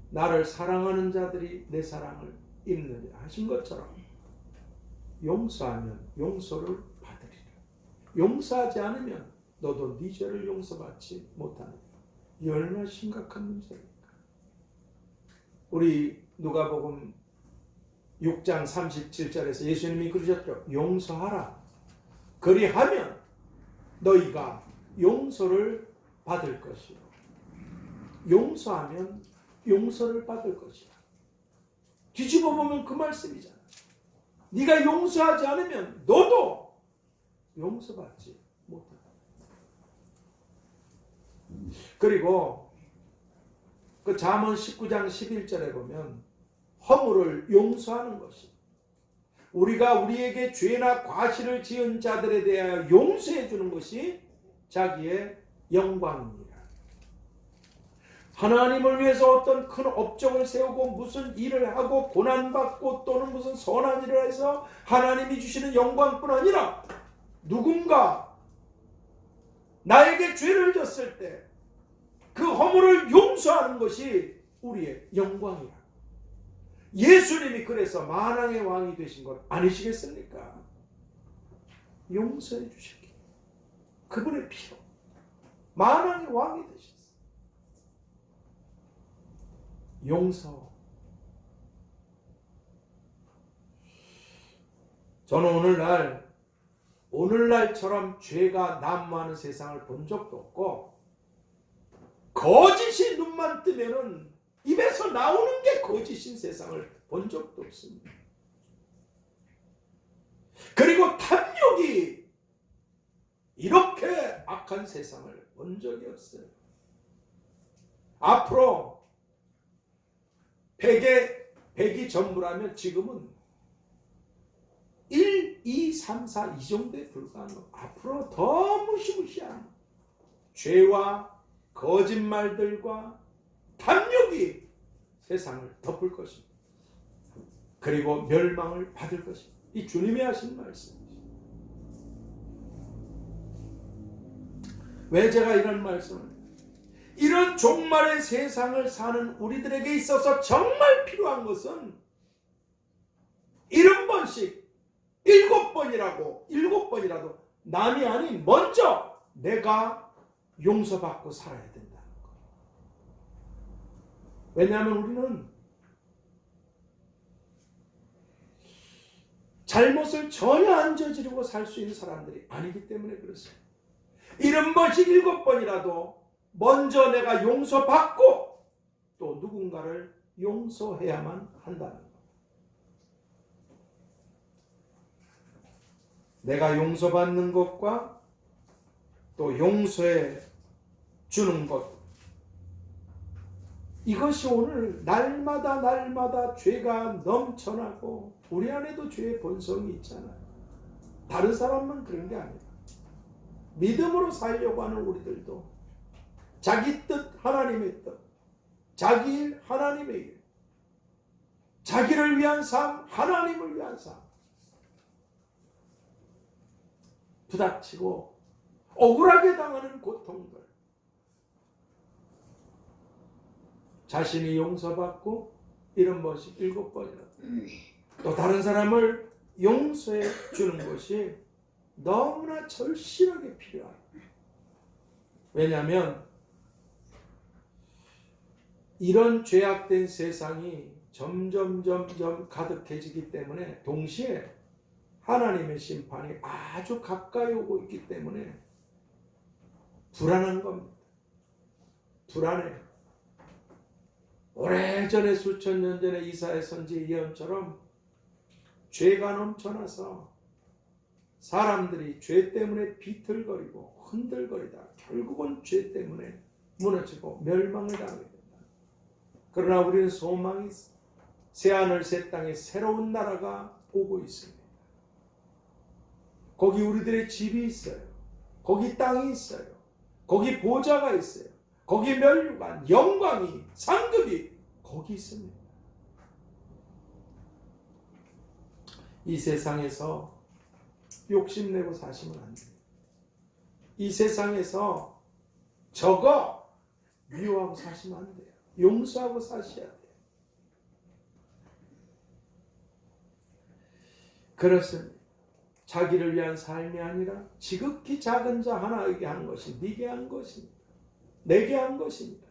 나를 사랑하는 자들이 내 사랑을 입느니라 하신 것처럼 용서하면 용서를 받으리라. 용서하지 않으면 너도 네 죄를 용서받지 못하느니라. 이 얼마나 심각한 문제입니까? 우리 누가복음 6장 37절에서 예수님이 그러셨죠. 용서하라. 그리하면 너희가 용서를 받을 것이요. 용서하면 용서를 받을 것이야. 뒤집어 보면 그 말씀이잖아. 네가 용서하지 않으면 너도 용서받지 못한다. 그리고 그 잠언 19장 11절에 보면 허물을 용서하는 것이, 우리가 우리에게 죄나 과실을 지은 자들에 대하여 용서해 주는 것이 자기의 영광입니다. 하나님을 위해서 어떤 큰 업적을 세우고 무슨 일을 하고 고난받고 또는 무슨 선한 일을 해서 하나님이 주시는 영광뿐 아니라 누군가 나에게 죄를 졌을 때 그 허물을 용서하는 것이 우리의 영광이야. 예수님이 그래서 만왕의 왕이 되신 것 아니시겠습니까? 용서해 주셨기에 그분의 피로 만왕의 왕이 되셨어요. 용서. 저는 오늘날처럼 죄가 난무하는 세상을 본 적도 없고, 거짓이 눈만 뜨면은 입에서 나오는 게 거짓인 세상을 본 적도 없습니다. 그리고 탐욕이 이렇게 악한 세상을 본 적이 없어요. 앞으로 베개 100이 전부라면 지금은 1, 2, 3, 4 이 정도에 불과한 거. 앞으로 더 무시무시한 죄와 거짓말들과 탐욕이 세상을 덮을 것입니다. 그리고 멸망을 받을 것입니다. 이 주님이 하신 말씀이죠. 왜 제가 이런 말씀을 이런 종말의 세상을 사는 우리들에게 있어서 정말 필요한 것은 70번씩 7번이라도 남이 아닌 먼저 내가 용서받고 살아야 된다는 것. 왜냐하면 우리는 잘못을 전혀 안 저지르고 살 수 있는 사람들이 아니기 때문에 그렇습니다. 70번씩 7번이라도 먼저 내가 용서받고 또 누군가를 용서해야만 한다는 것. 내가 용서받는 것과 또 용서해 주는 것, 이것이 오늘 날마다 죄가 넘쳐나고 우리 안에도 죄의 본성이 있잖아요. 다른 사람만 그런 게 아니라 믿음으로 살려고 하는 우리들도 자기 뜻 하나님의 뜻, 자기 일 하나님의 일, 자기를 위한 삶 하나님을 위한 삶 부닥치고 억울하게 당하는 고통들, 자신이 용서받고 70번씩 7번이라도 또 다른 사람을 용서해 주는 것이 너무나 절실하게 필요합니다. 왜냐하면 이런 죄악된 세상이 점점 가득해지기 때문에 동시에 하나님의 심판이 아주 가까이 오고 있기 때문에 불안한 겁니다. 불안해. 오래전에 수천 년 전에 이사야 선지 예언처럼 죄가 넘쳐나서 사람들이 죄 때문에 비틀거리고 흔들거리다 결국은 죄 때문에 무너지고 멸망을 당하게 된다. 그러나 우리는 소망이 있어. 새하늘 새 땅에 새로운 나라가 오고 있습니다. 거기 우리들의 집이 있어요. 거기 땅이 있어요. 거기 보좌가 있어요. 거기 면류관, 영광이, 상급이 거기 있습니다. 이 세상에서 욕심내고 사시면 안 돼요. 이 세상에서 저거 미워하고 사시면 안 돼요. 용서하고 사셔야 돼요. 그렇습니다. 자기를 위한 삶이 아니라 지극히 작은 자 하나에게 한 것이 네게 한 것입니다. 내게 한 것입니다.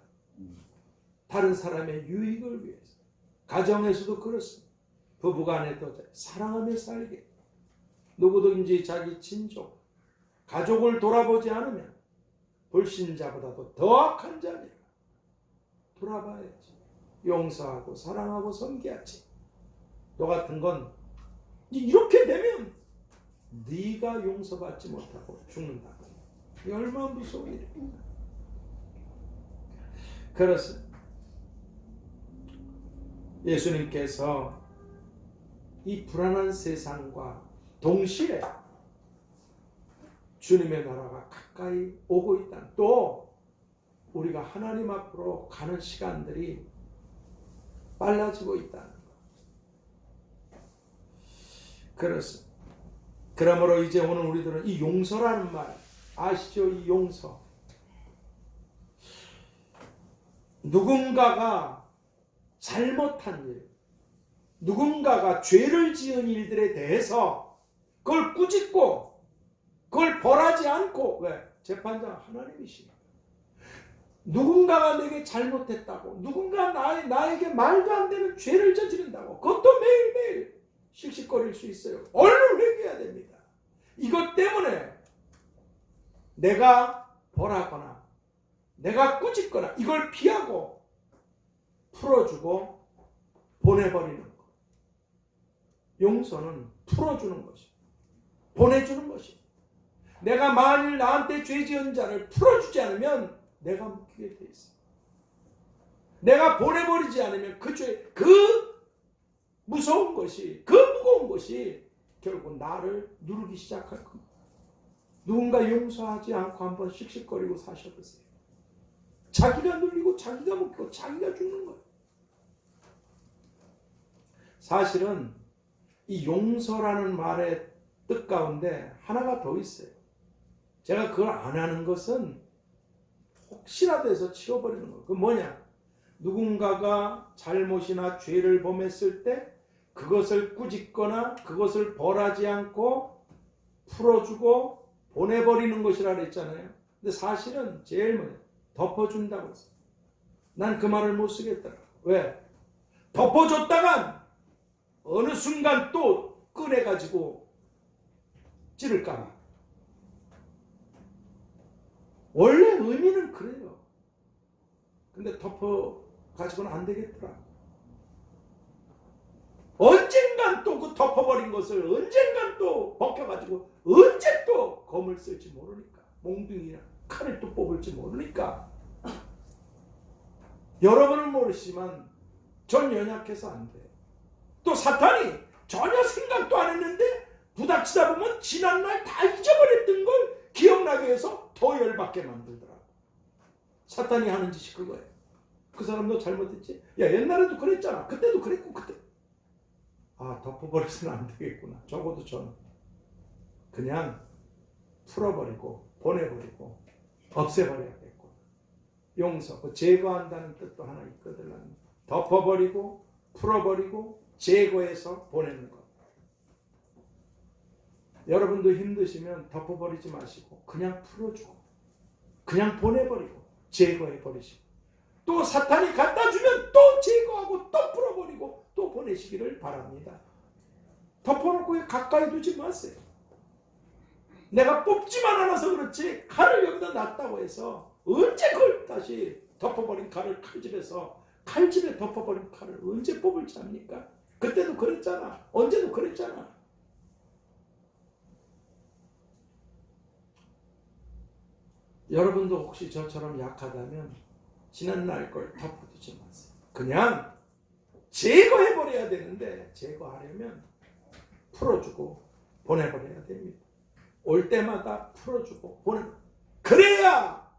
다른 사람의 유익을 위해서. 가정에서도 그렇습니다. 부부간에도 사랑하며 살게. 누구든지 자기 친족, 가족을 돌아보지 않으면 불신자보다도 더 악한 자니라. 돌아봐야지. 용서하고 사랑하고 섬겨야지. 너 같은 건 이렇게 되면 네가 용서받지 못하고 죽는다고. 이 얼마나 무서운 일입니까? 그렇습니다. 예수님께서 이 불안한 세상과 동시에 주님의 나라가 가까이 오고 있다. 또 우리가 하나님 앞으로 가는 시간들이 빨라지고 있다는 것. 그렇습니다. 그러므로 이제 오늘 우리들은 이 용서라는 말 아시죠? 이 용서. 누군가가 잘못한 일, 누군가가 죄를 지은 일들에 대해서 그걸 꾸짖고 그걸 벌하지 않고, 왜? 재판장 하나님이시니까. 누군가가 내게 잘못했다고, 누군가 나에게 말도 안 되는 죄를 저지른다고, 그것도 매일매일 씩씩거릴 수 있어요. 얼른 회개해야 됩니다. 이것 때문에 내가 벌하거나 내가 꾸짖거나 이걸 피하고 풀어주고 보내버리는 것. 용서는 풀어주는 것이, 보내주는 것이. 내가 만일 나한테 죄 지은 자를 풀어주지 않으면 내가 묶이게 돼 있어. 내가 보내버리지 않으면 그 죄, 그 무서운 것이, 그 무거운 것이 결국 나를 누르기 시작할 겁니다. 누군가 용서하지 않고 한번 씩씩거리고 사셔보세요. 자기가 눌리고 자기가 묶이고 자기가 죽는 거예요. 사실은 이 용서라는 말의 뜻 가운데 하나가 더 있어요. 제가 그걸 안 하는 것은 혹시라도 해서 치워버리는 거예요. 그 뭐냐? 누군가가 잘못이나 죄를 범했을 때 그것을 꾸짖거나 그것을 벌하지 않고 풀어주고 보내버리는 것이라 그랬잖아요. 근데 사실은 제일 뭐냐? 덮어준다고 했어요. 난 그 말을 못 쓰겠더라. 왜? 덮어줬다간 어느 순간 또 꺼내가지고 찌를까봐. 원래 의미는 그래요. 근데 덮어가지고는 안 되겠더라. 언젠간 또 그 덮어버린 것을 언젠간 또 벗겨가지고 언제 또 검을 쓸지 모르니까, 몽둥이나 칼을 또 뽑을지 모르니까. 여러분은 모르시지만 전 연약해서 안 돼요. 또 사탄이 전혀 생각도 안 했는데 부닥치다 보면 지난날 다 잊어버렸던 걸 기억나게 해서 더 열받게 만들더라고. 사탄이 하는 짓이 그거예요. 그 사람도 잘못했지? 야, 옛날에도 그랬잖아. 그때도 그랬고 그때. 아, 덮어버려서는 안 되겠구나. 적어도 저는 그냥 풀어버리고 보내버리고 없애버려야겠구나. 용서, 그 제거한다는 뜻도 하나 있거든. 덮어버리고 풀어버리고 제거해서 보내는 것. 여러분도 힘드시면 덮어버리지 마시고 그냥 풀어주고 그냥 보내버리고 제거해버리시고, 또 사탄이 갖다 주면 또 제거하고 또 풀어버리고 또 보내시기를 바랍니다. 덮어놓고 가까이 두지 마세요. 내가 뽑지만 않아서 그렇지 칼을 여기다 놨다고 해서 언제 그걸 다시 덮어버린 칼을 칼집에 덮어버린 칼을 언제 뽑을지 압니까? 그때도 그랬잖아. 언제도 그랬잖아. 여러분도 혹시 저처럼 약하다면 지난날 걸 덮어두지 마세요. 그냥 제거해버려야 되는데 제거하려면 풀어주고 보내버려야 됩니다. 올 때마다 풀어주고 보내버려. 그래야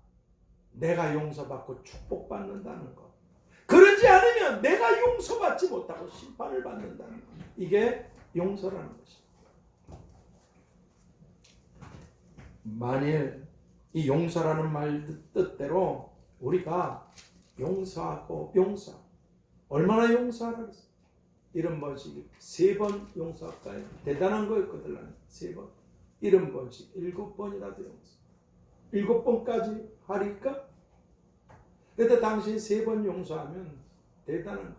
내가 용서받고 축복받는다는 것. 그러지 않으면 내가 용서받지 못하고 심판을 받는다는 것. 이게 용서라는 것입니다. 만일 이 용서라는 말 뜻대로 우리가 용서하고 얼마나 용서하라고 했어요? 70번씩 3번 용서할까요? 대단한 거였거든. 3번 70번씩 7번이라도 용서. 7번까지 하니까 그때 당시 3번 용서하면 대단한 거예요.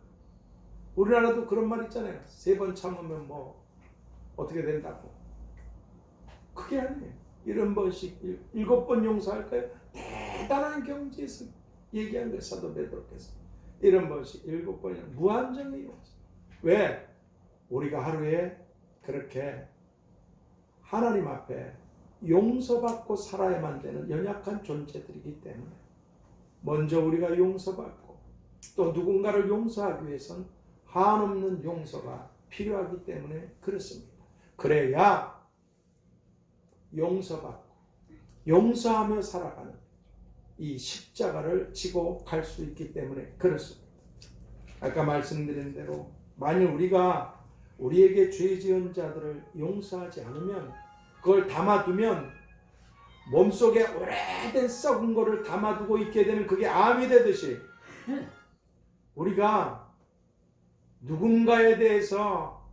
우리나라도 그런 말 있잖아요. 3번 참으면 뭐 어떻게 된다고. 그게 아니에요. 70번씩 7번 용서할까요? 대단한 경지에서 얘기한 거예요. 사도 베드로께서 70번씩 7번이나 무한정의 용서. 왜? 우리가 하루에 그렇게 하나님 앞에 용서받고 살아야만 되는 연약한 존재들이기 때문에 먼저 우리가 용서받고 또 누군가를 용서하기 위해선 한없는 용서가 필요하기 때문에 그렇습니다. 그래야 용서받고 용서하며 살아가는 이 십자가를 지고 갈 수 있기 때문에 그렇습니다. 아까 말씀드린 대로 만일 우리가 우리에게 죄 지은 자들을 용서하지 않으면, 그걸 담아두면 몸속에 오래된 썩은 거를 담아두고 있게 되면 그게 암이 되듯이 우리가 누군가에 대해서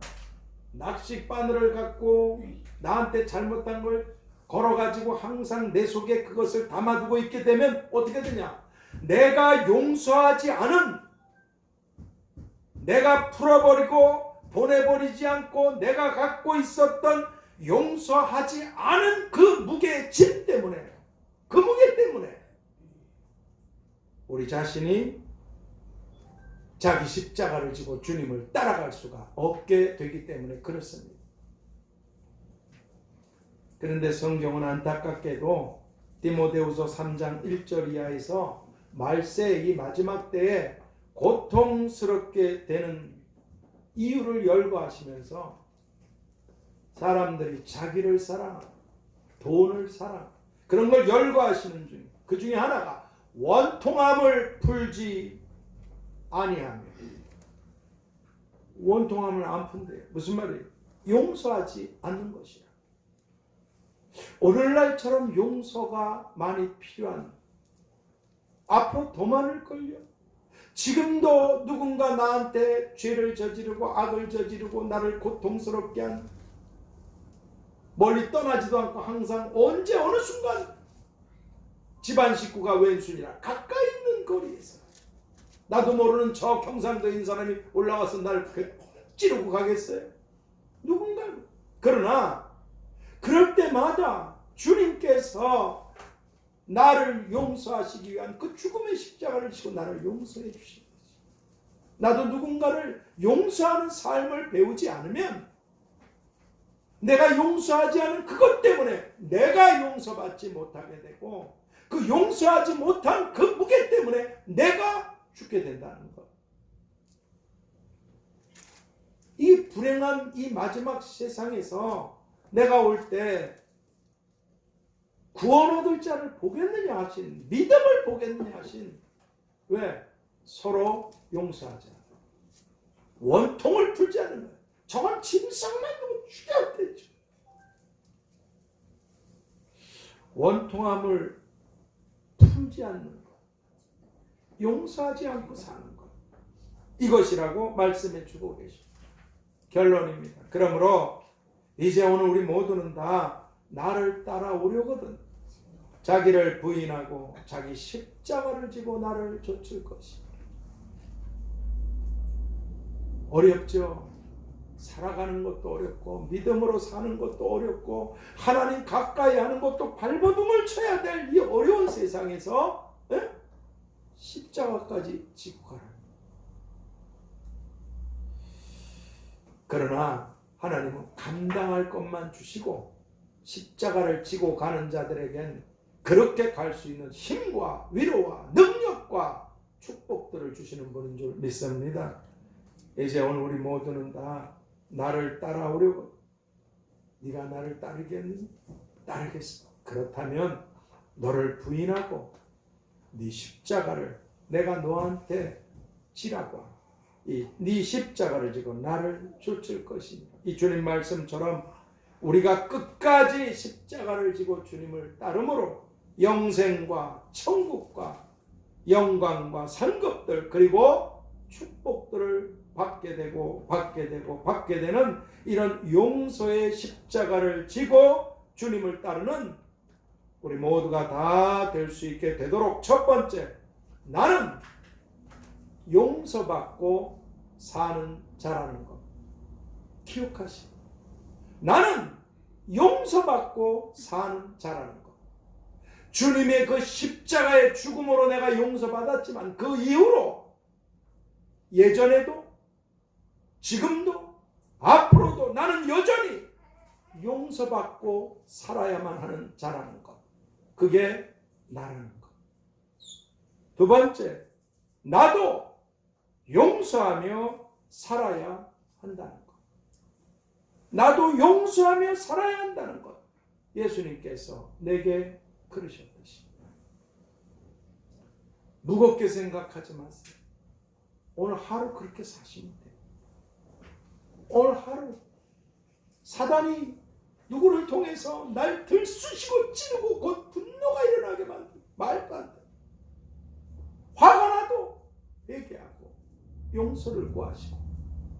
낚싯바늘을 갖고 나한테 잘못한 걸 걸어가지고 항상 내 속에 그것을 담아두고 있게 되면 어떻게 되냐? 내가 용서하지 않은, 내가 풀어버리고 보내버리지 않고 내가 갖고 있었던 용서하지 않은 그 무게의 짐 때문에, 그 무게 때문에 우리 자신이 자기 십자가를 지고 주님을 따라갈 수가 없게 되기 때문에 그렇습니다. 그런데 성경은 안타깝게도 디모데후서 3장 1절 이하에서 말세의 이 마지막 때에 고통스럽게 되는 이유를 열거하시면서 사람들이 자기를 사랑하고 돈을 사랑하고 그런 걸 열거하시는 중, 그 중에 하나가 원통함을 풀지 아니하며. 원통함을 안 푼대요. 무슨 말이에요? 용서하지 않는 것이야. 오늘날처럼 용서가 많이 필요한, 앞으로 더 많을걸요. 지금도 누군가 나한테 죄를 저지르고 악을 저지르고 나를 고통스럽게 한, 멀리 떠나지도 않고 항상 언제 어느 순간 집안 식구가 왼순이라 가까이 있는 거리에서 나도 모르는 저 경상도에 있는 사람이 올라와서 나를 찌르고 가겠어요? 누군가. 그러나 그럴 때마다 주님께서 나를 용서하시기 위한 그 죽음의 십자가를 지고 나를 용서해 주신 거지. 나도 누군가를 용서하는 삶을 배우지 않으면 내가 용서하지 않은 그것 때문에 내가 용서받지 못하게 되고, 그 용서하지 못한 그 무게 때문에 내가 죽게 된다는 것. 이 불행한 이 마지막 세상에서 내가 올 때 구원 얻을 자를 보겠느냐 하신, 믿음을 보겠느냐 하신, 왜? 서로 용서하지 않아. 원통을 풀지 않는 거야. 저건 짐승만 두고 죽여야 되죠. 원통함을 풀지 않는 것, 용서하지 않고 사는 것, 이것이라고 말씀해 주고 계십니다. 결론입니다. 그러므로 이제 오늘 우리 모두는 다 나를 따라오려거든 자기를 부인하고 자기 십자가를 지고 나를 좇을 것이다. 어렵죠. 살아가는 것도 어렵고 믿음으로 사는 것도 어렵고 하나님 가까이 하는 것도 발버둥을 쳐야 될 이 어려운 세상에서 십자가까지 지고 가라. 그러나 하나님은 감당할 것만 주시고 십자가를 지고 가는 자들에겐 그렇게 갈 수 있는 힘과 위로와 능력과 축복들을 주시는 분인 줄 믿습니다. 이제 오늘 우리 모두는 다 나를 따라오려고. 네가 나를 따르겠니? 따르겠어. 그렇다면 너를 부인하고 네 십자가를 내가 너한테 지라고 네 십자가를 지고 나를 좇을 것이니라. 이 주님 말씀처럼 우리가 끝까지 십자가를 지고 주님을 따름으로 영생과 천국과 영광과 상급들 그리고 축복들을 받게 되는 이런 용서의 십자가를 지고 주님을 따르는 우리 모두가 다 될 수 있게 되도록, 첫 번째, 나는 용서받고 사는 자라는 것 기억하시고, 나는 용서받고 사는 자라는 것. 주님의 그 십자가의 죽음으로 내가 용서받았지만 그 이후로 예전에도 지금도 앞으로도 나는 여전히 용서받고 살아야만 하는 자라는 것. 그게 나라는 것. 두 번째, 나도 용서하며 살아야 한다는 것. 나도 용서하며 살아야 한다는 것. 예수님께서 내게 그러셨듯이. 무겁게 생각하지 마세요. 오늘 하루 그렇게 사시면 돼요. 오늘 하루 사단이 누구를 통해서 날 들쑤시고 찌르고 곧 분노가 일어나게 만들고 말도 안 돼. 화가 나도 회개하고 용서를 구하시고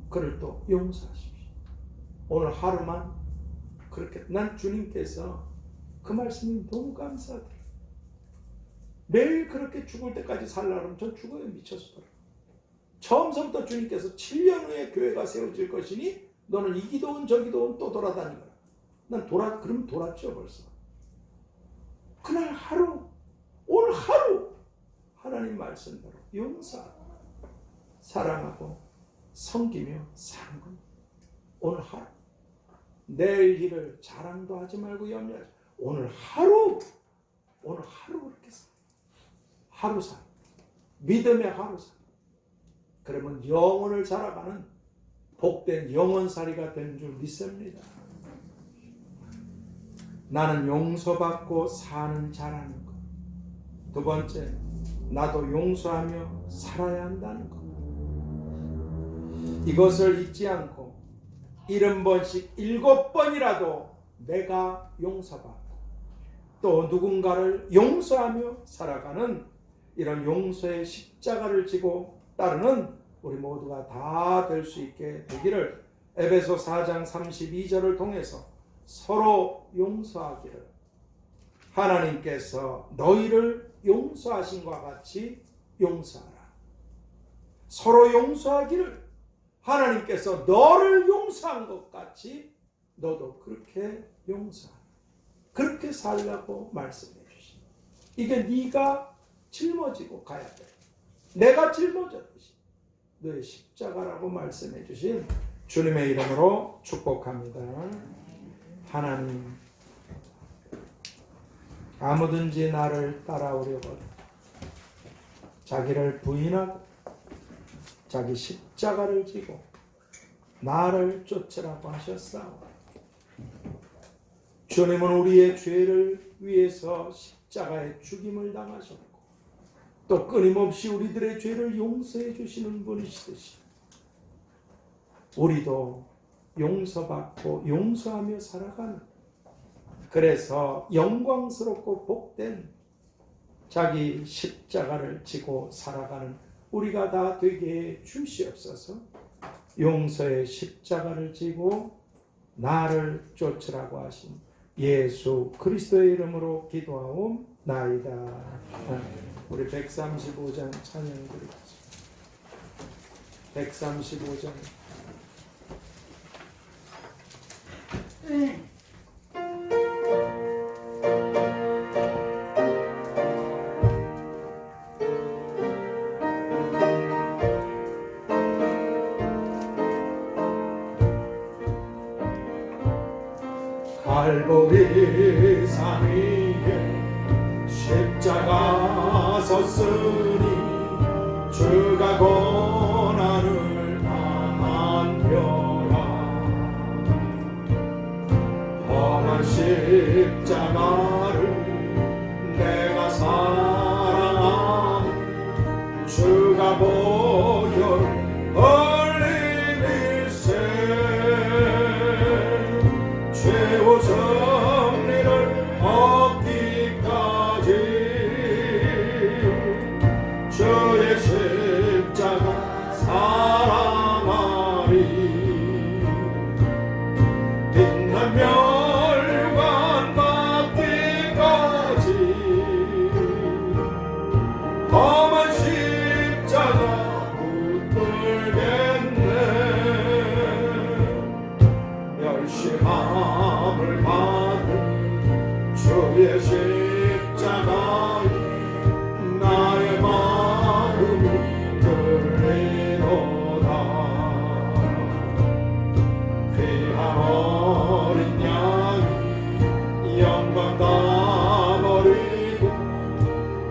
그를 또 용서하십시오. 오늘 하루만 그렇게, 난 주님께서 그 말씀이 너무 감사하더라고요. 매일 그렇게 죽을 때까지 살려면 전 죽어요. 미쳐서 돌아. 처음부터 주님께서 7년 후에 교회가 세워질 것이니 너는 이 기도원 저 기도원 또 돌아다니거라. 난 그럼 돌았죠 벌써. 그날 하루, 오늘 하루 하나님 말씀대로 용서하고 사랑하고 섬기며 사는 겁니다. 오늘 하루. 내일 일을 자랑도 하지 말고 염려하지. 오늘 하루 그렇게 사. 하루 사. 믿음의 하루 사. 그러면 영혼을 살아가는 복된 영원살이가 되는 줄 믿습니다. 나는 용서받고 사는 자라는 것. 두 번째, 나도 용서하며 살아야 한다는 것. 이것을 잊지 않고 70번씩 7번이라도 내가 용서받고 또 누군가를 용서하며 살아가는 이런 용서의 십자가를 지고 따르는 우리 모두가 다 될 수 있게 되기를 에베소 4장 32절을 통해서 서로 용서하기를 하나님께서 너희를 용서하신 것 같이 용서하라. 서로 용서하기를 하나님께서 너를 용서한 것 같이 너도 그렇게 용서하라. 그렇게 살라고 말씀해 주십니다. 이게 네가 짊어지고 가야 돼. 내가 짊어졌듯이 너의 십자가라고 말씀해 주신 주님의 이름으로 축복합니다. 하나님, 아무든지 나를 따라오려거든 자기를 부인하고 자기 십자가를 지고 나를 쫓으라고 하셨사오. 주님은 우리의 죄를 위해서 십자가에 죽임을 당하셨고 또 끊임없이 우리들의 죄를 용서해 주시는 분이시듯이 우리도 용서받고 용서하며 살아가는, 그래서 영광스럽고 복된 자기 십자가를 지고 살아가는 우리가 다 되게 해 주시옵소서. 용서의 십자가를 지고 나를 쫓으라고 하신 예수 그리스도의 이름으로 기도하옵나이다. 우리 135장 찬양 드리겠습니다. 135장. 갈보리 산 위에 십자가 섰으니 주가 고난을 당한 뼈라. 험한 십자가를 내가 사랑하니 주가 보혈을 흘리밀세. 최후 승리를 얻기까지 주의 십자가 사랑하리. 빛난 멸관 받기까지 험한 십자가 붙들겠네. 멸시함을 받은 주의 십자가에 나의 마음이 들리도다. 귀한 어린 양이 영광 다 버리고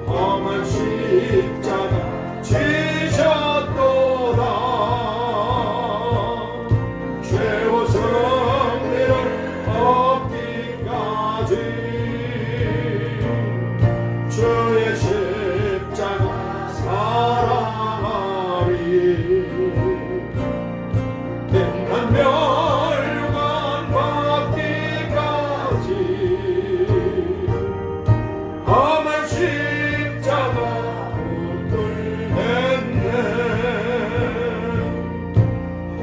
험한 십자가 지셨도다. 최후 승리를 얻기까지 주의 십자가 사랑하리. 빛난 멸관 받기까지 험한 십자가 붙들겠네.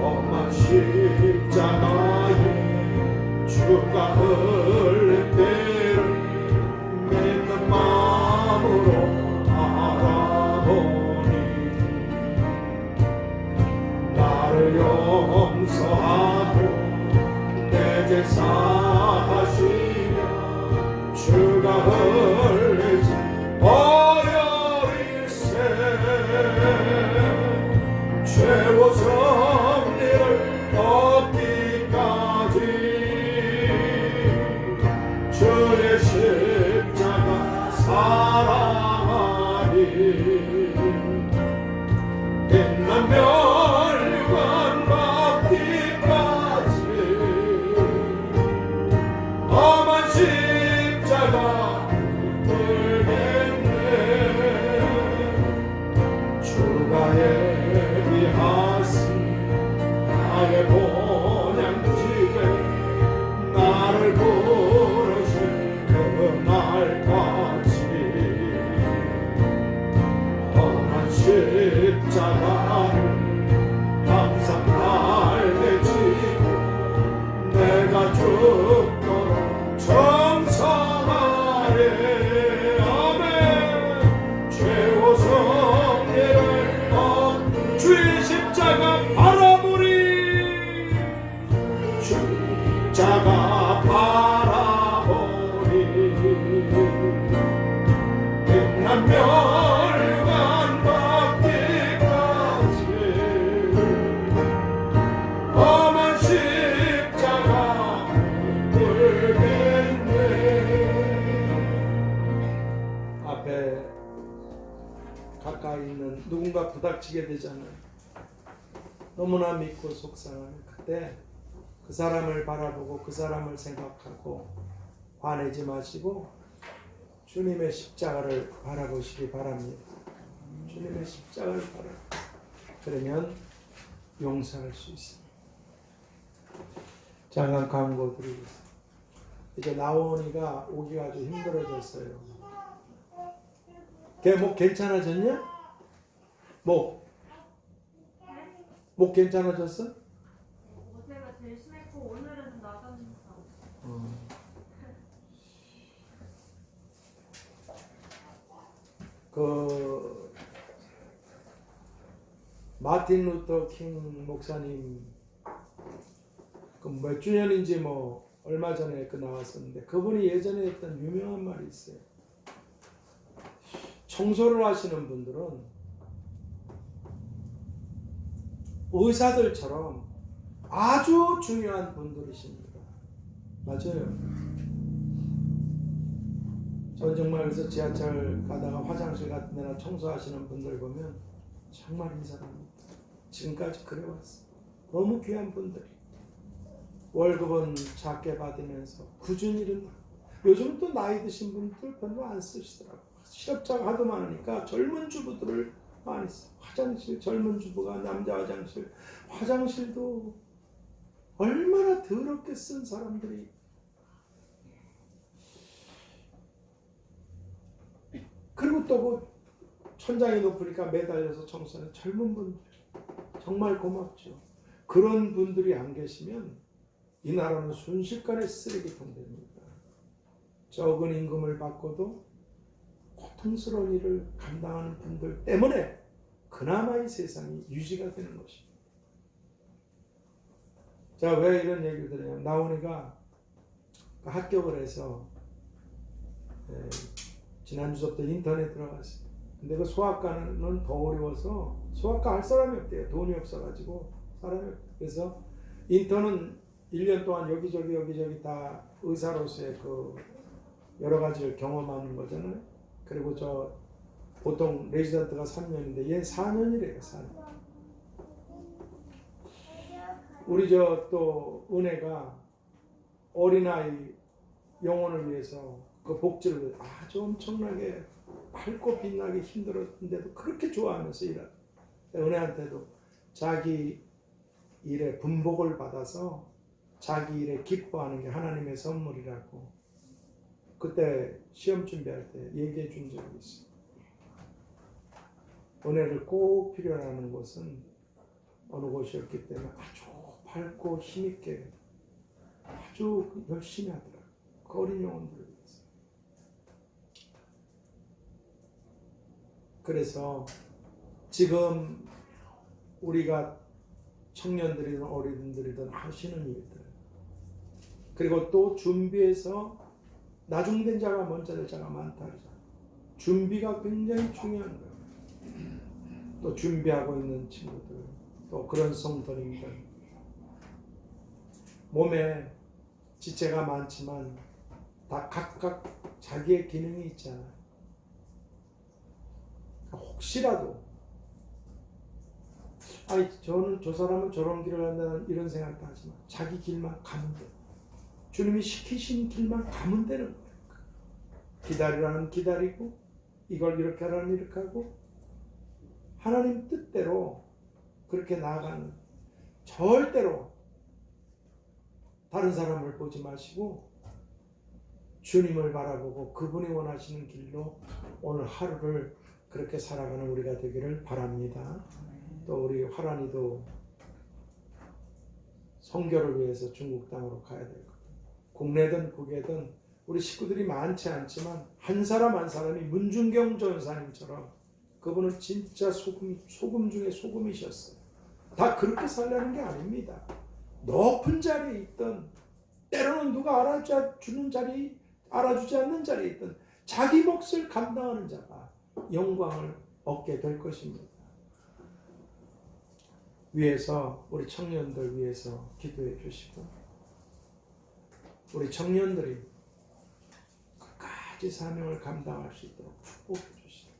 험한 십자가에 주가 흘린 때를 믿는 마음으로 알아보니 나를 용서하고 내 죄 사하시며 주가 흘리신 보혈일세. 최후 승리를 얻기까지 주의 십자가 사랑하리. 빛난 멸관 받기 십자가 바라보니 끝난 멸관 받기까지 험한 십자가 물겠네. 앞에 가까이 있는 누군가 부닥치게 되잖아요. 너무나 믿고 속상하면 그때 그 사람을 바라보고 그 사람을 생각하고 화내지 마시고 주님의 십자가를 바라보시기 바랍니다. 주님의 십자가를 바라. 그러면 용서할 수 있습니다. 잠깐 광고 드리겠습니다. 이제 나온이가 오기가 아주 힘들어졌어요. 걔 목 괜찮아졌냐? 목 괜찮아졌어? 어제가 제일 심했고 오늘은 좀 나아졌습니다. 그 마틴 루터 킹 목사님 그 몇 주년인지 뭐 얼마 전에 그 나왔었는데 그분이 예전에 했던 유명한 말이 있어요. 청소를 하시는 분들은 의사들처럼 아주 중요한 분들이십니다. 맞아요. 전 정말 그래서 지하철 가다가 화장실 같은 데나 청소하시는 분들 보면 정말 이 사람 지금까지 그래왔어. 너무 귀한 분들. 월급은 작게 받으면서 꾸준히 일은 요즘 또 나이 드신 분들 별로 안 쓰시더라고. 실업자가 하도 많으니까 젊은 주부들을 많이 써. 화장실 젊은 주부가 남자 화장실 화장실도 얼마나 더럽게 쓴 사람들이. 그리고 또 그 천장이 높으니까 매달려서 청소하는 젊은 분들 정말 고맙죠. 그런 분들이 안 계시면 이 나라는 순식간에 쓰레기통 됩니다. 적은 임금을 받고도 고통스러운 일을 감당하는 분들 때문에 그나마 이 세상이 유지가 되는 것입니다. 자, 왜 이런 얘기를 드려요? 나온이가 합격을 해서 지난 주부터 인턴에 들어갔어요. 근데 그 소아과는 더 어려워서 소아과 할 사람이 없대요. 돈이 없어가지고 사람이 없대요. 그래서 인턴은 1년 동안 여기저기 다 의사로서의 그 여러 가지를 경험하는 거잖아요. 그리고 저 보통 레지던트가 3년인데 얘 4년이래요. 4년. 우리 저 또 은혜가 어린아이 영혼을 위해서 그 복지를 아주 엄청나게 밝고 빛나게 힘들었는데도 그렇게 좋아하면서 일하고 은혜한테도 자기 일에 분복을 받아서 자기 일에 기뻐하는 게 하나님의 선물이라고 그때 시험 준비할 때 얘기해 준 적이 있어요. 은혜를 꼭 필요로 하는 곳은 어느 곳이었기 때문에 아주 밝고 힘있게 아주 열심히 하더라고요. 그 어린 영혼들을 위해서. 그래서 지금 우리가 청년들이든 어린들이든 하시는 일들 그리고 또 준비해서 나중된 자가 먼저 될 자가 많다 그러잖아요. 준비가 굉장히 중요한 거예요. 또 준비하고 있는 친구들 또 그런 성도님들 몸에 지체가 많지만 다 각각 자기의 기능이 있잖아요. 혹시라도 아니 저는 저 사람은 저런 길을 한다는 이런 생각도 하지만 자기 길만 가면 돼. 주님이 시키신 길만 가면 되는 거예요. 기다리라는 기다리고 이걸 이렇게 하라는 이렇게 하고 하나님 뜻대로 그렇게 나아가는 절대로 다른 사람을 보지 마시고 주님을 바라보고 그분이 원하시는 길로 오늘 하루를 그렇게 살아가는 우리가 되기를 바랍니다. 또 우리 화란이도 선교를 위해서 중국 땅으로 가야 될 거예요. 국내든 국외든 우리 식구들이 많지 않지만 한 사람 한 사람이 문중경 전사님처럼 그분은 진짜 소금 중에 소금이셨어요. 다 그렇게 살려는 게 아닙니다. 높은 자리에 있던, 때로는 누가 알아주지 않는 자리에 있던 자기 몫을 감당하는 자가 영광을 얻게 될 것입니다. 위에서 우리 청년들 위해서 기도해 주시고, 우리 청년들이 끝까지 사명을 감당할 수 있도록 축복해 주시고,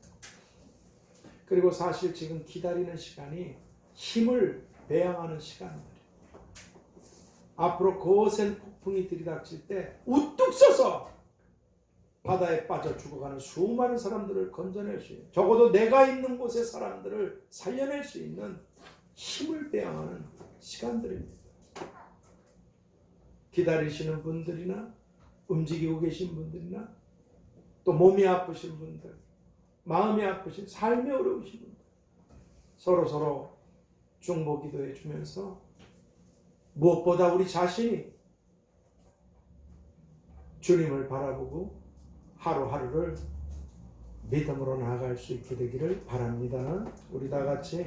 그리고 사실 지금 기다리는 시간이 힘을 배양하는 시간입니다. 앞으로 거센 폭풍이 들이닥칠 때 우뚝 서서 바다에 빠져 죽어가는 수많은 사람들을 건져낼 수 있는, 적어도 내가 있는 곳의 사람들을 살려낼 수 있는 힘을 배양하는 시간들입니다. 기다리시는 분들이나 움직이고 계신 분들이나 또 몸이 아프신 분들, 마음이 아프신, 삶이 어려우신 분들, 서로 중보 기도해 주면서 무엇보다 우리 자신이 주님을 바라보고 하루하루를 믿음으로 나아갈 수 있게 되기를 바랍니다. 우리 다 같이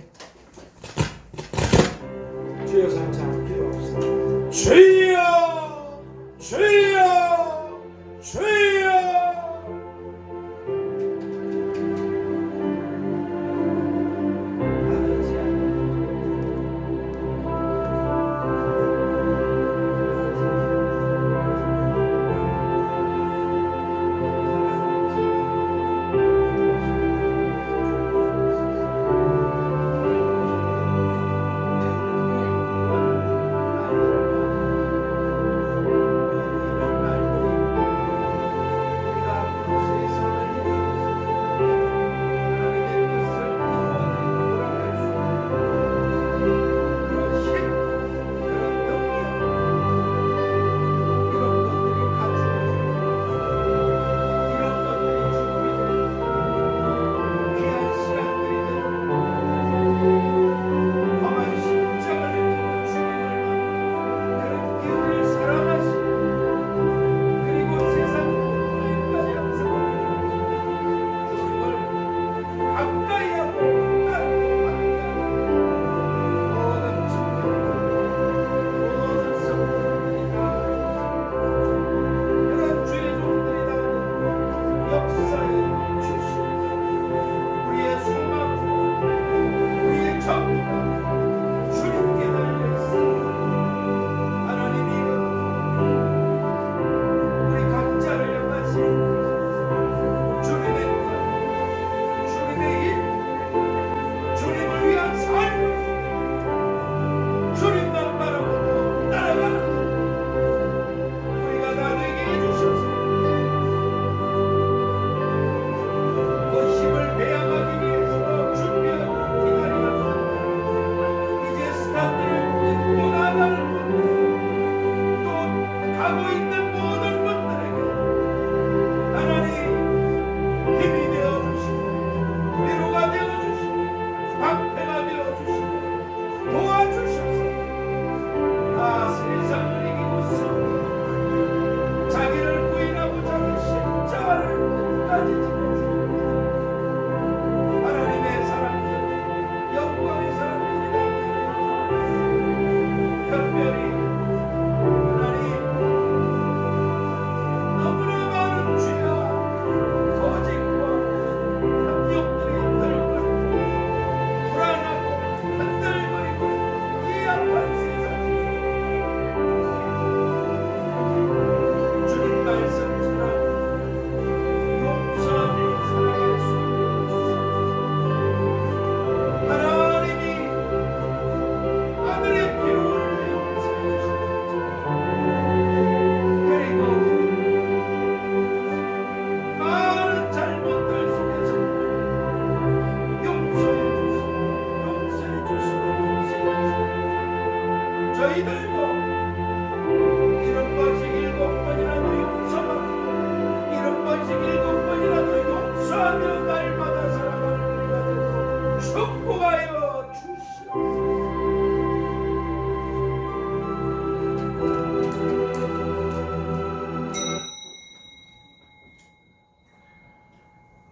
주여 삼창 기도합시다. 주여, 주여, 주여.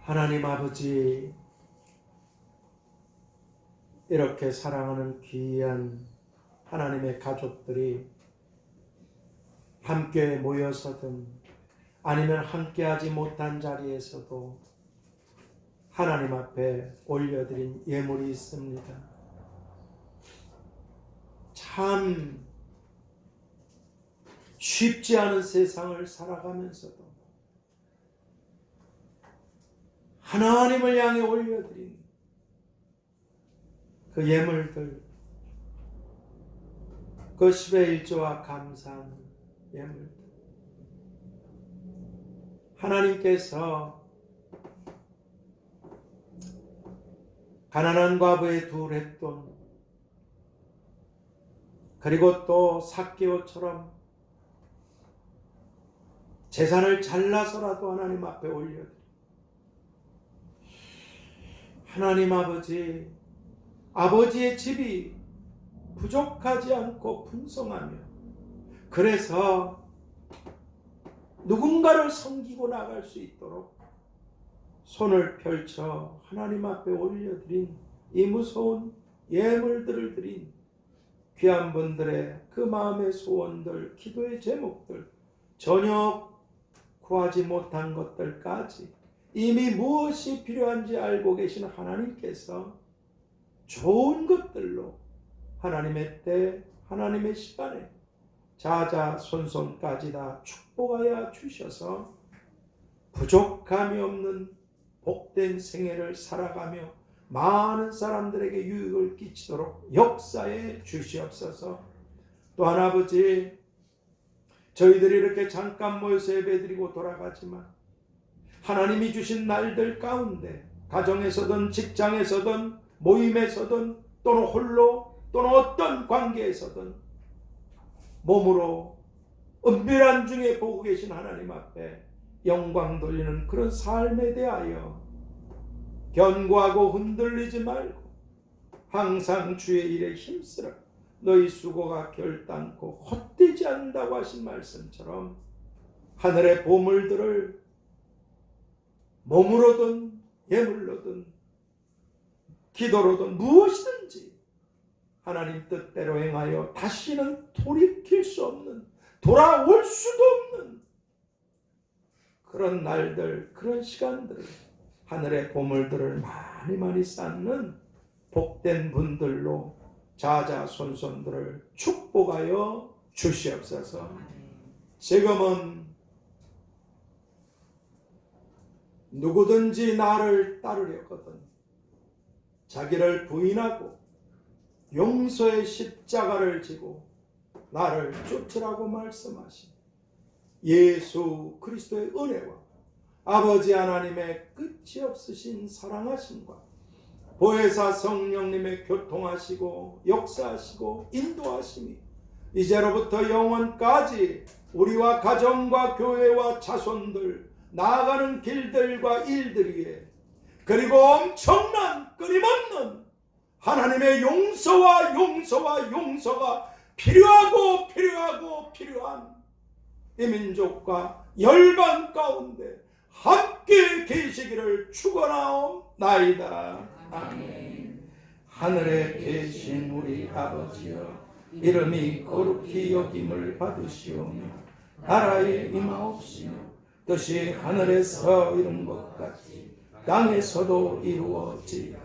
하나님 아버지, 이렇게 사랑하는 귀한 하나님의 가족들이 함께 모여서든 아니면 함께하지 못한 자리에서도 하나님 앞에 올려드린 예물이 있습니다. 참 쉽지 않은 세상을 살아가면서도 하나님을 향해 올려드린 그 예물들, 그 10의 1조와 감사한 예물들, 하나님께서 가난한 과부의 2랫돈, 그리고 또 삭개오처럼 재산을 잘라서라도 하나님 앞에 올려드립니다. 하나님 아버지의 집이 부족하지 않고 풍성하며, 그래서 누군가를 섬기고 나갈 수 있도록 손을 펼쳐 하나님 앞에 올려드린 이 무서운 예물들을 드린 귀한 분들의 그 마음의 소원들, 기도의 제목들, 전혀 구하지 못한 것들까지 이미 무엇이 필요한지 알고 계신 하나님께서 좋은 것들로 하나님의 때, 하나님의 시간에 자자손손까지 다 축복하여 주셔서 부족함이 없는 복된 생애를 살아가며 많은 사람들에게 유익을 끼치도록 역사해 주시옵소서. 또한 아버지, 저희들이 이렇게 잠깐 모여서 예배드리고 돌아가지만 하나님이 주신 날들 가운데 가정에서든 직장에서든 모임에서든 또는 홀로 또는 어떤 관계에서든 몸으로 은밀한 중에 보고 계신 하나님 앞에 영광 돌리는 그런 삶에 대하여 견고하고 흔들리지 말고 항상 주의 일에 힘쓰라. 너희 수고가 결단코 헛되지 않는다고 하신 말씀처럼 하늘의 보물들을 몸으로든 예물로든 기도로든 무엇이든지 하나님 뜻대로 행하여 다시는 돌이킬 수 없는, 돌아올 수도 없는 그런 날들, 그런 시간들을, 하늘의 보물들을 많이 쌓는 복된 분들로 자자손손들을 축복하여 주시옵소서. 지금은 누구든지 나를 따르려거든 자기를 부인하고 용서의 십자가를 지고 나를 쫓으라고 말씀하신 예수 그리스도의 은혜와 아버지 하나님의 끝이 없으신 사랑하심과 보혜사 성령님의 교통하시고 역사하시고 인도하심이 이제로부터 영원까지 우리와 가정과 교회와 자손들 나아가는 길들과 일들 위에, 그리고 엄청난 끊임없는 하나님의 용서가 필요한 이 민족과 열방 가운데 함께 계시기를 축원하옵나이다. 아멘. 하늘에 계신 우리 아버지여, 이름이 거룩히 여김을 받으시오며 나라에 임하옵시며 뜻이 하늘에서 이룬 것 같이 땅에서도 이루어지리라.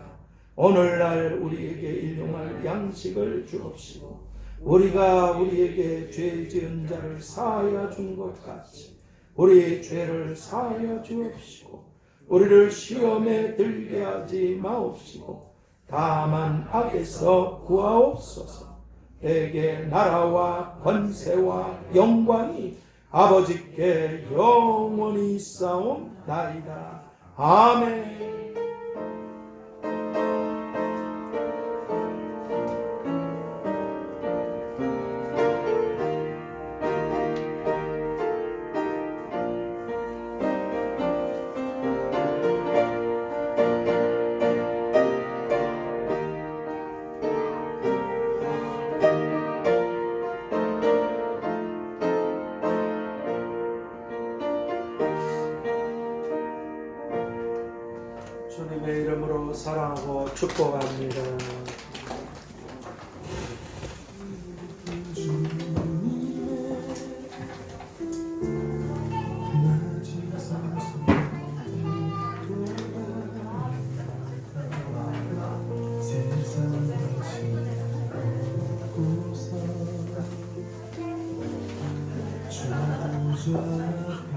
오늘날 우리에게 일용할 양식을 주옵시고 우리가 우리에게 죄 지은 자를 사하여 준 것 같이 우리의 죄를 사하여 주옵시고 우리를 시험에 들게 하지 마옵시고 다만 악에서 구하옵소서. 내게 나라와 권세와 영광이 아버지께 영원히 있사옵나이다. 아멘. 주님의 이름으로 사랑하고 축복합니다. 주저